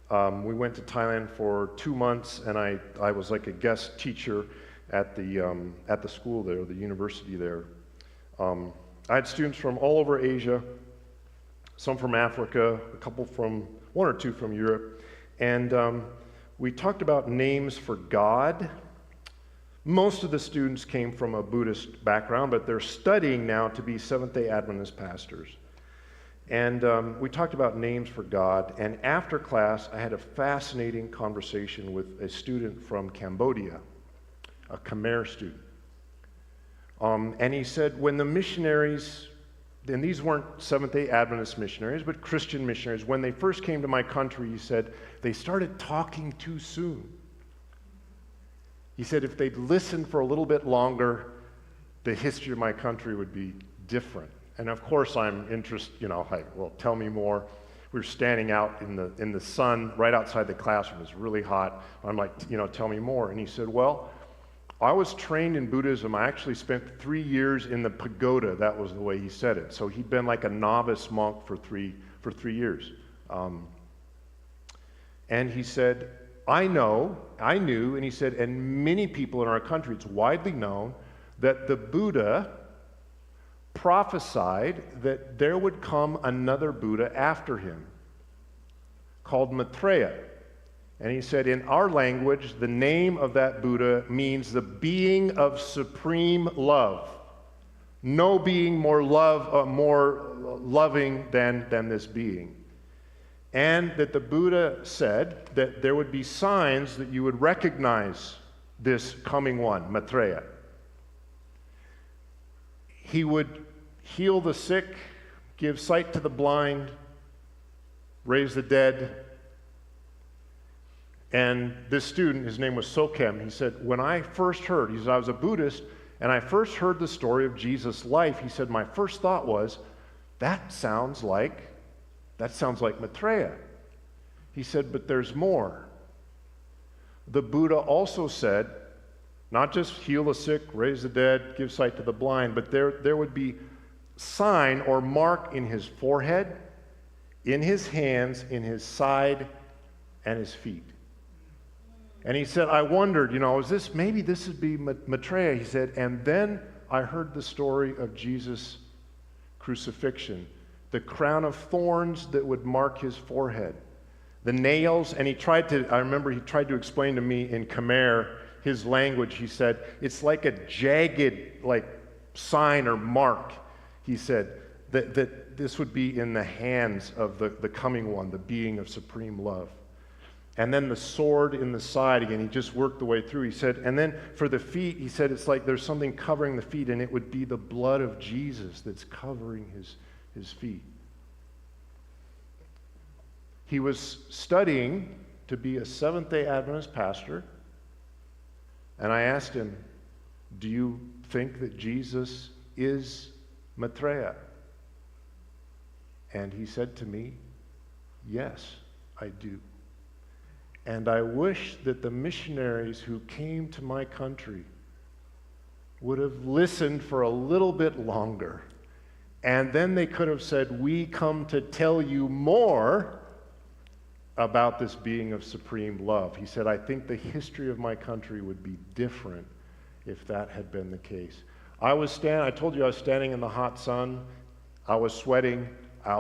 We went to Thailand for 2 months, and I was like a guest teacher at the school there, the university there. I had students from all over Asia, some from Africa, one or two from Europe, and we talked about names for God. Most of the students came from a Buddhist background, but they're studying now to be Seventh-day Adventist pastors. And we talked about names for God, and after class, I had a fascinating conversation with a student from Cambodia, a Khmer student. And he said, when the missionaries, and these weren't Seventh-day Adventist missionaries, but Christian missionaries, when they first came to my country, he said, they started talking too soon. He said, if they'd listened for a little bit longer, the history of my country would be different. And of course, I'm interested, like, well, tell me more. We were standing out in the sun right outside the classroom. It was really hot. I'm like, tell me more. And he said, well, I was trained in Buddhism. I actually spent 3 years in the pagoda. That was the way he said it. So he'd been like a novice monk for three years. And he said, I knew, and he said, and many people in our country, it's widely known that the Buddha prophesied that there would come another Buddha after him called Maitreya. And he said, in our language, the name of that Buddha means the being of supreme love. No being more loving than this being. And that the Buddha said that there would be signs that you would recognize this coming one, Maitreya. He would heal the sick, give sight to the blind, raise the dead. And this student, his name was Sokem, he said, when I first heard, he said, I was a Buddhist, and I first heard the story of Jesus' life, he said, my first thought was, that sounds like Maitreya. He said, but there's more. The Buddha also said, not just heal the sick, raise the dead, give sight to the blind, but there would be sign or mark in his forehead, in his hands, in his side, and his feet. And he said, I wondered, maybe this would be Maitreya. He said, and then I heard the story of Jesus' crucifixion, the crown of thorns that would mark his forehead, the nails, and I remember he tried to explain to me in Khmer, his language, he said, it's like a jagged, sign or mark. He said that this would be in the hands of the coming one, the being of supreme love. And then the sword in the side again, he just worked the way through. He said, and then for the feet, he said it's like there's something covering the feet, and it would be the blood of Jesus that's covering his feet. He was studying to be a Seventh-day Adventist pastor, and I asked him, do you think that Jesus is Maitreya? And he said to me, yes, I do. And I wish that the missionaries who came to my country would have listened for a little bit longer. And then they could have said, we come to tell you more about this being of supreme love. He said, I think the history of my country would be different if that had been the case. I told you I was standing in the hot sun. I was sweating. I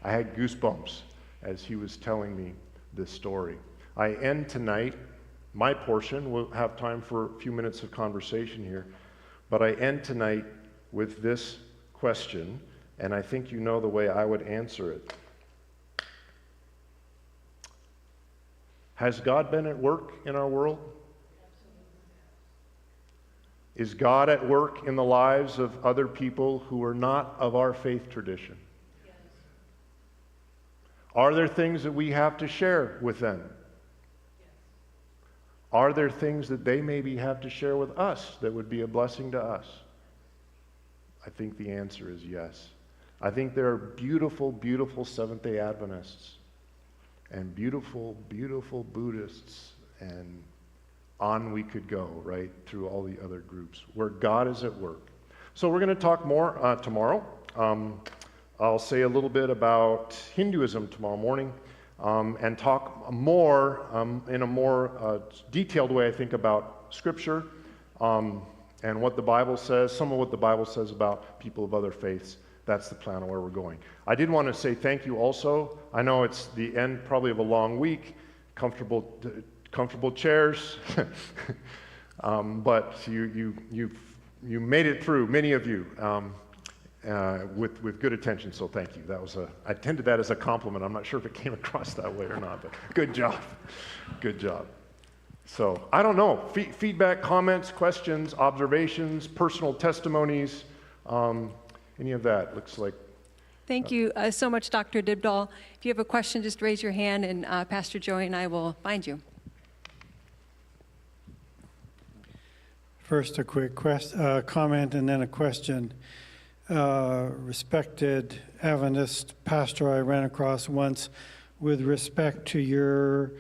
had goosebumps as he was telling me this story. I end tonight, my portion, we'll have time for a few minutes of conversation here, but I end tonight with this question, and I think you know the way I would answer it. Has God been at work in our world? Is God at work in the lives of other people who are not of our faith tradition? Yes. Are there things that we have to share with them? Yes. Are there things that they maybe have to share with us that would be a blessing to us? I think the answer is yes. I think there are beautiful, beautiful Seventh-day Adventists and beautiful, beautiful Buddhists, and on we could go, right, through all the other groups where God is at work. So we're going to talk more tomorrow. I'll say a little bit about Hinduism tomorrow morning and talk more in a more detailed way, I think, about Scripture and what the Bible says, some of what the Bible says about people of other faiths that's the plan of where we're going. I did want to say thank you also. I know it's the end probably of a long week, comfortable chairs, but you made it through, many of you, with good attention, so thank you. I intended that as a compliment. I'm not sure if it came across that way or not, but good job. Good job. So, I don't know, feedback, comments, questions, observations, personal testimonies, any of that looks like. Thank you so much, Dr. Dybdahl. If you have a question, just raise your hand, and Pastor Joey and I will find you. First, a quick comment and then a question. Respected Adventist pastor I ran across once, with respect to your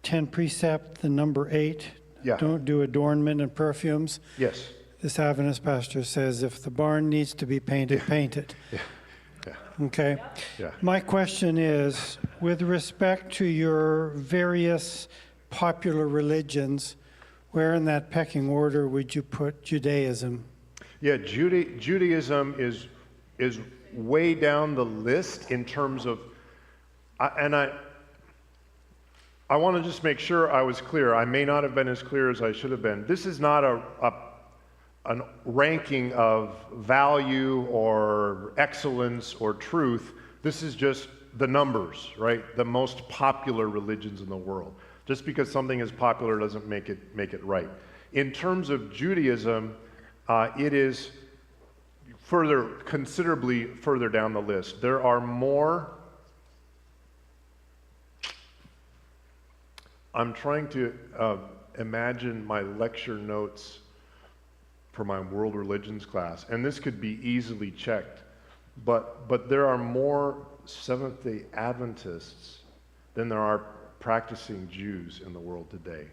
10 precept, the number 8, Yeah. don't do adornment and perfumes. Yes. This Adventist pastor says if the barn needs to be painted, paint it. Yeah. Okay? Yeah. My question is, with respect to your various popular religions, where in that pecking order would you put Judaism? Yeah, Judaism is way down the list in terms of, I want to just make sure I was clear. I may not have been as clear as I should have been. This is not a ranking of value or excellence or truth. This is just the numbers, right? The most popular religions in the world. Just because something is popular doesn't make it right. In terms of Judaism, it is considerably further down the list. There are more. I'm trying to imagine my lecture notes for my world religions class, and this could be easily checked, but there are more Seventh-day Adventists than there are practicing Jews in the world today.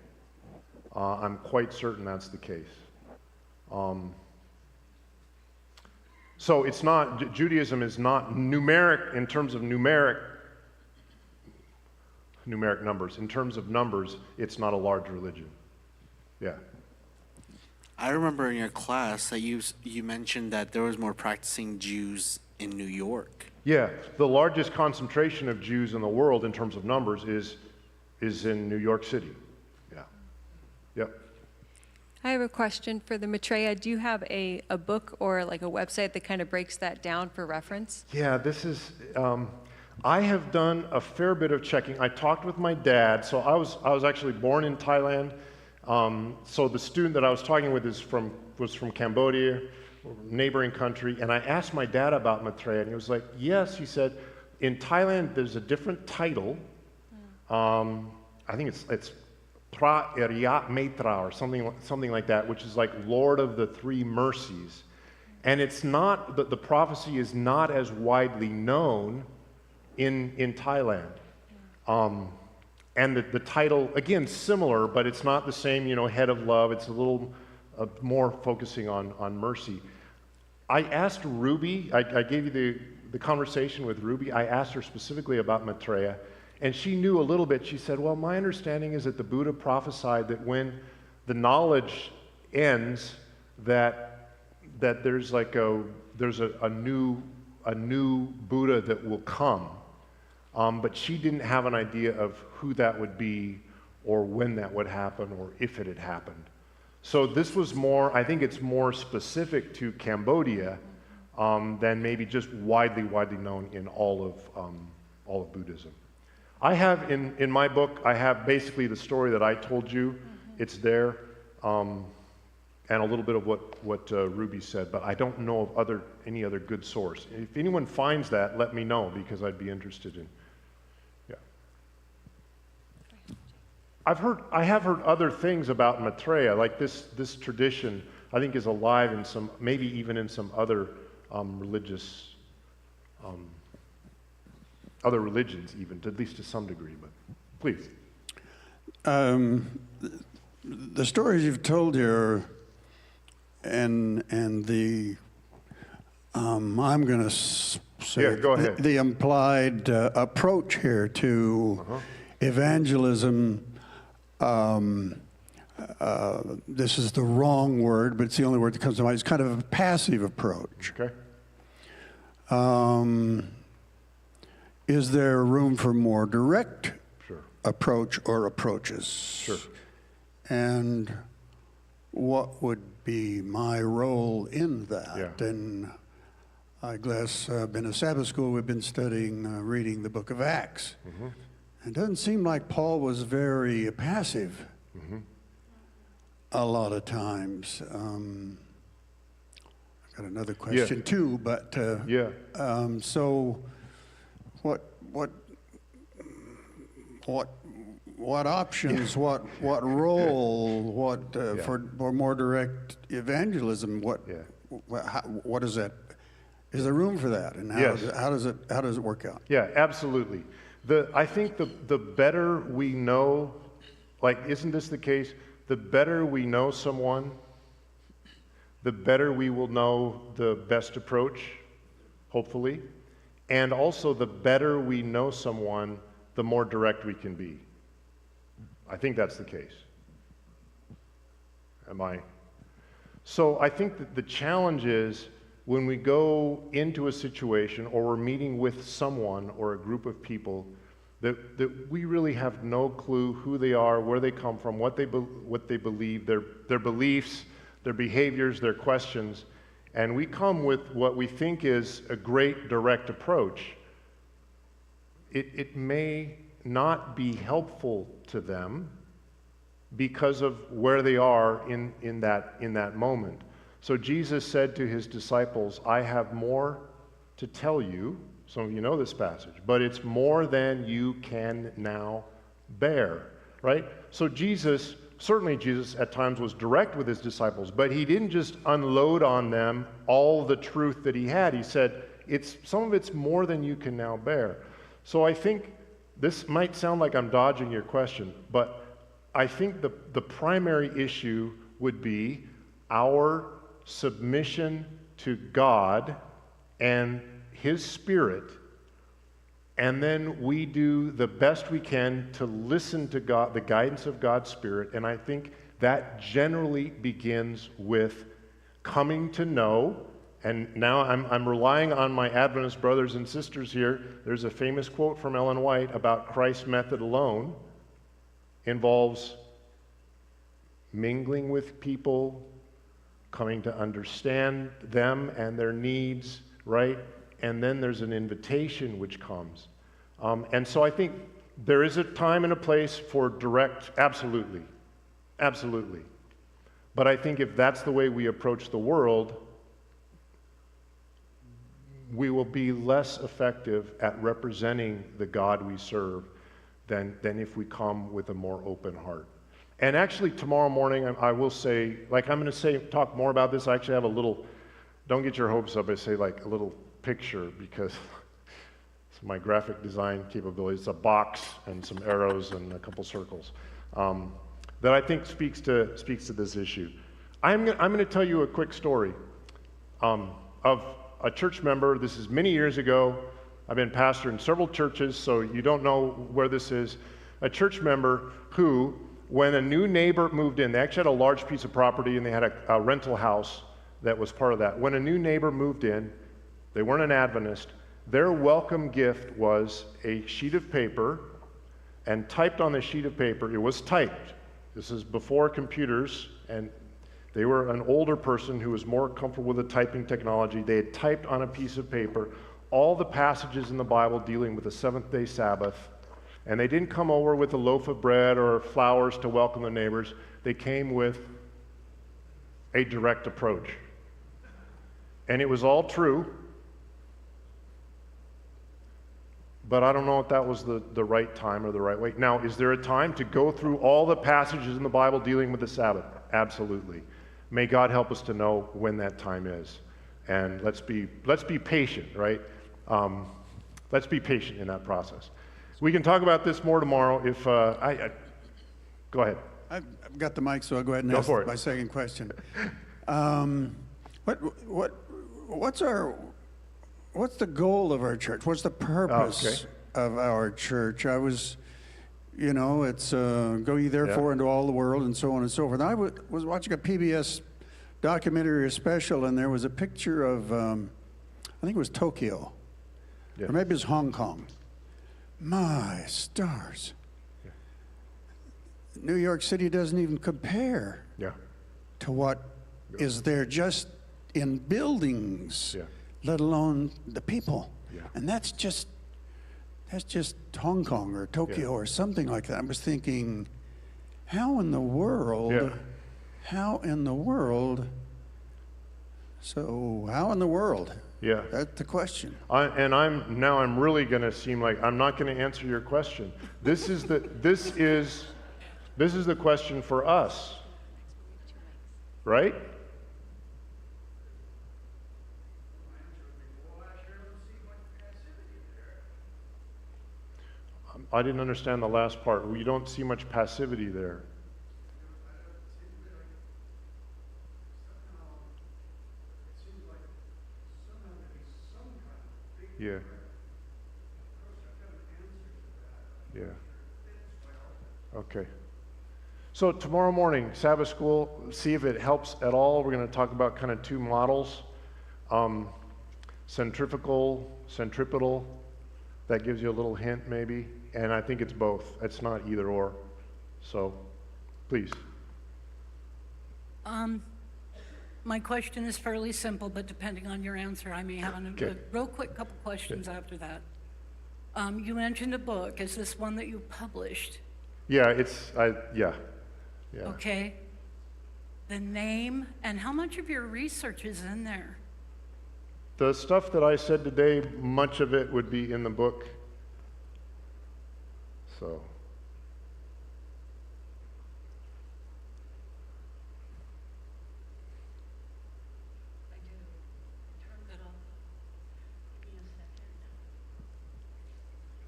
I'm quite certain that's the case. So it's not, Judaism is not numeric in terms of numeric numbers. In terms of numbers, it's not a large religion. Yeah. I remember in your class that you mentioned that there was more practicing Jews in New York. Yeah, the largest concentration of Jews in the world in terms of numbers is in New York City. Yeah. Yep. I have a question for the Maitreya. Do you have a book or like a website that kind of breaks that down for reference? Yeah, this is, I have done a fair bit of checking. I talked with my dad. So I was actually born in Thailand. So the student that I was talking with was from Cambodia, neighboring country. And I asked my dad about Maitreya, and he was like, yes, he said, in Thailand there's a different title. I think it's Pra Eriat Maitra or something like that, which is like Lord of the Three Mercies. And it's not, the prophecy is not as widely known in Thailand. And the title, again, similar, but it's not the same, head of love. It's a little more focusing on mercy. I asked Ruby, I gave you the conversation with Ruby. I asked her specifically about Maitreya, and she knew a little bit. She said, well, my understanding is that the Buddha prophesied that when the knowledge ends, that there's like a new Buddha that will come. But she didn't have an idea of who that would be or when that would happen or if it had happened. So this was more, I think it's more specific to Cambodia than maybe just widely known in all of Buddhism. I have in my book, I have basically the story that I told you. It's there, and a little bit of what Ruby said, but I don't know of any other good source. If anyone finds that, let me know, because I'd be interested in. Yeah. I have heard other things about Maitreya, like this tradition. I think is alive in some, maybe even in some other religious. Other religions, even, at least to some degree, but please. The stories you've told here, and the I'm going to say go ahead. The implied approach here to evangelism. This is the wrong word, but it's the only word that comes to mind. It's kind of a passive approach. Okay. Is there room for more direct Sure. approach or approaches? Sure. And what would be my role in that? Yeah. And I guess been a Sabbath school, we've been studying, reading the book of Acts. Mm-hmm. It doesn't seem like Paul was very passive a lot of times. I've got another question too, but Yeah. so what options, what role, for more direct evangelism? What is that? Is there room for that? And how does it work out? Yeah, absolutely. I think the better we know, like, isn't this the case? The better we know someone, the better we will know the best approach, hopefully. And also, the better we know someone, the more direct we can be. I think that's the case. So I think that the challenge is when we go into a situation or we're meeting with someone or a group of people that we really have no clue who they are, where they come from, what they believe, their beliefs, their behaviors, their questions, and we come with what we think is a great direct approach. It may not be helpful to them because of where they are in that moment. So Jesus said to his disciples, I have more to tell you. Some of you know this passage, but it's more than you can now bear, right? So certainly Jesus at times was direct with his disciples, but he didn't just unload on them all the truth that he had. He said, some of it's more than you can now bear. So I think this might sound like I'm dodging your question, but I think the primary issue would be our submission to God and his Spirit, and then we do the best we can to listen to God, the guidance of God's Spirit, and I think that generally begins with coming to know, and now I'm relying on my Adventist brothers and sisters here. There's a famous quote from Ellen White about Christ's method alone involves mingling with people, coming to understand them and their needs, right? And then there's an invitation which comes. And so I think there is a time and a place for direct, absolutely. But I think if that's the way we approach the world, we will be less effective at representing the God we serve than if we come with a more open heart. And actually tomorrow morning I will say, like I'm going to talk more about this. I actually have a little, don't get your hopes up, I say like a little picture because it's my graphic design capabilities. It's a box and some arrows and a couple circles that I think speaks to this issue. I'm going to tell you a quick story of a church member. This is many years ago. I've been pastor in several churches, so you don't know where this is. A church member who, when a new neighbor moved in, they actually had a large piece of property and they had a rental house that was part of that. When a new neighbor moved in, they weren't an Adventist, their welcome gift was a sheet of paper, and typed on the sheet of paper, it was typed. This is before computers, and they were an older person who was more comfortable with the typing technology. They had typed on a piece of paper all the passages in the Bible dealing with the seventh-day Sabbath, and they didn't come over with a loaf of bread or flowers to welcome the neighbors. They came with a direct approach. And it was all true, but I don't know if that was the right time or the right way. Now, is there a time to go through all the passages in the Bible dealing with the Sabbath? Absolutely. May God help us to know when that time is. And let's be patient, right? Let's be patient in that process. We can talk about this more tomorrow if go ahead. I've got the mic, so I'll go ahead and Go ask for it. my second question. What's the goal of our church? What's the purpose of our church? It's go ye therefore into all the world and so on and so forth. I was watching a PBS documentary or special, and there was a picture of I think it was Tokyo, Yeah. or maybe it was Hong Kong. My stars. Yeah. New York City doesn't even compare Yeah. to what is there just in buildings, Yeah. let alone the people. Yeah. And that's just Hong Kong or Tokyo Yeah. or something like that. I was thinking, how in the world? Yeah. How in the world? So how in the world? Yeah. That's the question. I'm really going to seem like I'm not going to answer your question. This is the question for us, right? I didn't understand the last part. You don't see much passivity there. Yeah. Yeah. Okay. So tomorrow morning, Sabbath school, see if it helps at all. We're going to talk about kind of two models. Centrifugal, centripetal. That gives you a little hint maybe. And I think it's both. It's not either or. So, please. My question is fairly simple, but depending on your answer, I may have a real quick couple questions after that. You mentioned a book. Is this one that you published? Yeah, yeah. Okay. The name and how much of your research is in there? The stuff that I said today, much of it would be in the book. So.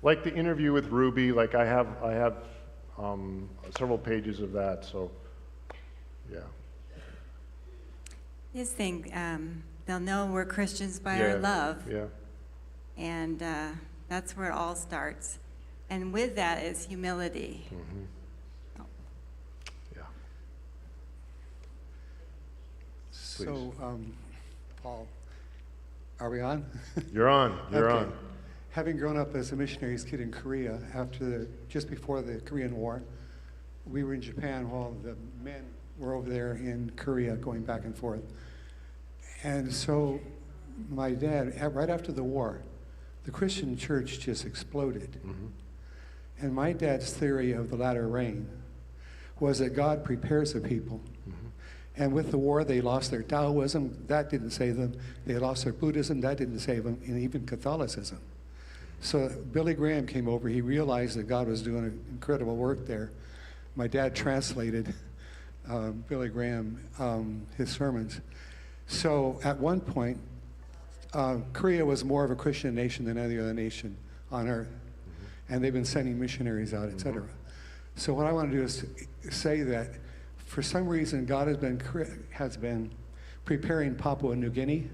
Like the interview with Ruby, like I have several pages of that, so yeah. Just think, they'll know we're Christians by Yeah, our love, Yeah, and that's where it all starts. And with that is humility. yeah. So, Paul, are we on? You're on, you're Okay. on. Having grown up as a missionary's kid in Korea, just before the Korean War, we were in Japan while the men were over there in Korea going back and forth. And so my dad, right after the war, the Christian church just exploded. And my dad's theory of the latter rain was that God prepares the people. And with the war, they lost their Taoism. That didn't save them. They lost their Buddhism. That didn't save them. And even Catholicism. So Billy Graham came over. He realized that God was doing an incredible work there. My dad translated Billy Graham, his sermons. So at one point, Korea was more of a Christian nation than any other nation on earth. And they've been sending missionaries out, et cetera. So what I want to do is say that for some reason, God has been preparing Papua New Guinea.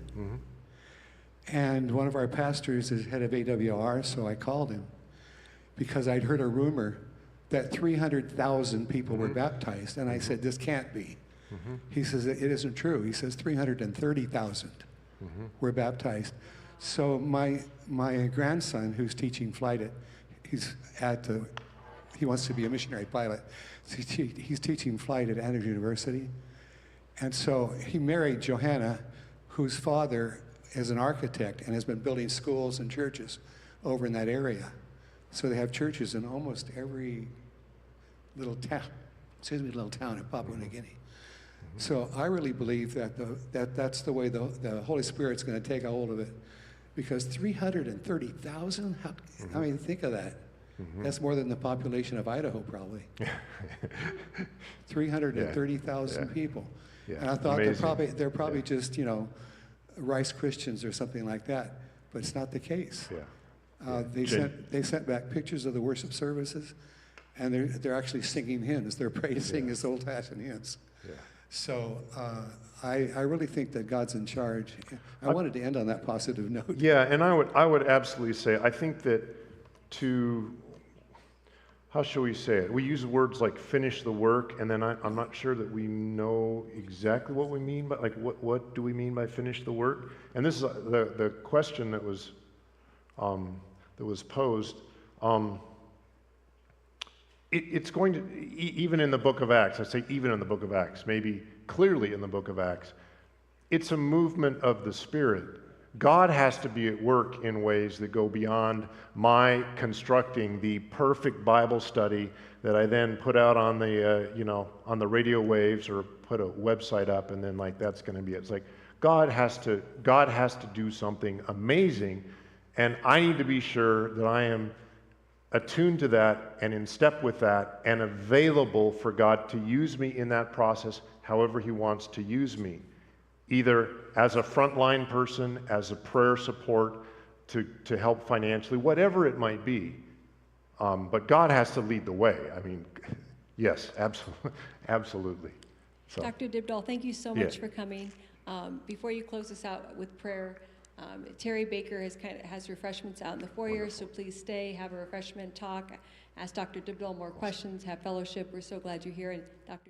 And one of our pastors is head of AWR, so I called him because I'd heard a rumor that 300,000 people were baptized. And I said, this can't be. He says, it isn't true. He says 330,000 were baptized. So my grandson, who's teaching flight he wants to be a missionary pilot. So he's teaching flight at Andrews University. And so he married Johanna, whose father is an architect and has been building schools and churches over in that area. So they have churches in almost every little town in Papua New Guinea. So I really believe that that's the way the Holy Spirit's going to take a hold of it. Because 330,000, I mean, think of that. That's more than the population of Idaho, probably. 330,000 people. Yeah. And I thought Amazing. they're probably just, Rice Christians or something like that, but it's not the case. They sent back pictures of the worship services, and they're actually singing hymns. They're praising his old-fashioned hymns. So I really think that God's in charge. I wanted to end on that positive note. Yeah, and I would absolutely say, I think that how shall we say it? We use words like finish the work, and then I'm not sure that we know exactly what we mean, but like what do we mean by finish the work? And this is the question that was posed. It's going to, even in the book of Acts, I say even in the book of Acts, maybe clearly in the book of Acts, it's a movement of the Spirit. God has to be at work in ways that go beyond my constructing the perfect Bible study that I then put out on the, on the radio waves or put a website up and then like that's going to be it. It's like God has to do something amazing, and I need to be sure that I am attuned to that and in step with that and available for God to use me in that process however He wants to use me, either as a frontline person, as a prayer support, to help financially, whatever it might be. But God has to lead the way. I mean, yes, absolutely. So, Dr. Dybdahl, thank you so much for coming. Before you close us out with prayer, Terry Baker has refreshments out in the foyer, wonderful. so please stay, have a refreshment, talk, ask Dr. Dybdahl more questions, have fellowship. We're so glad you're here. And Dr.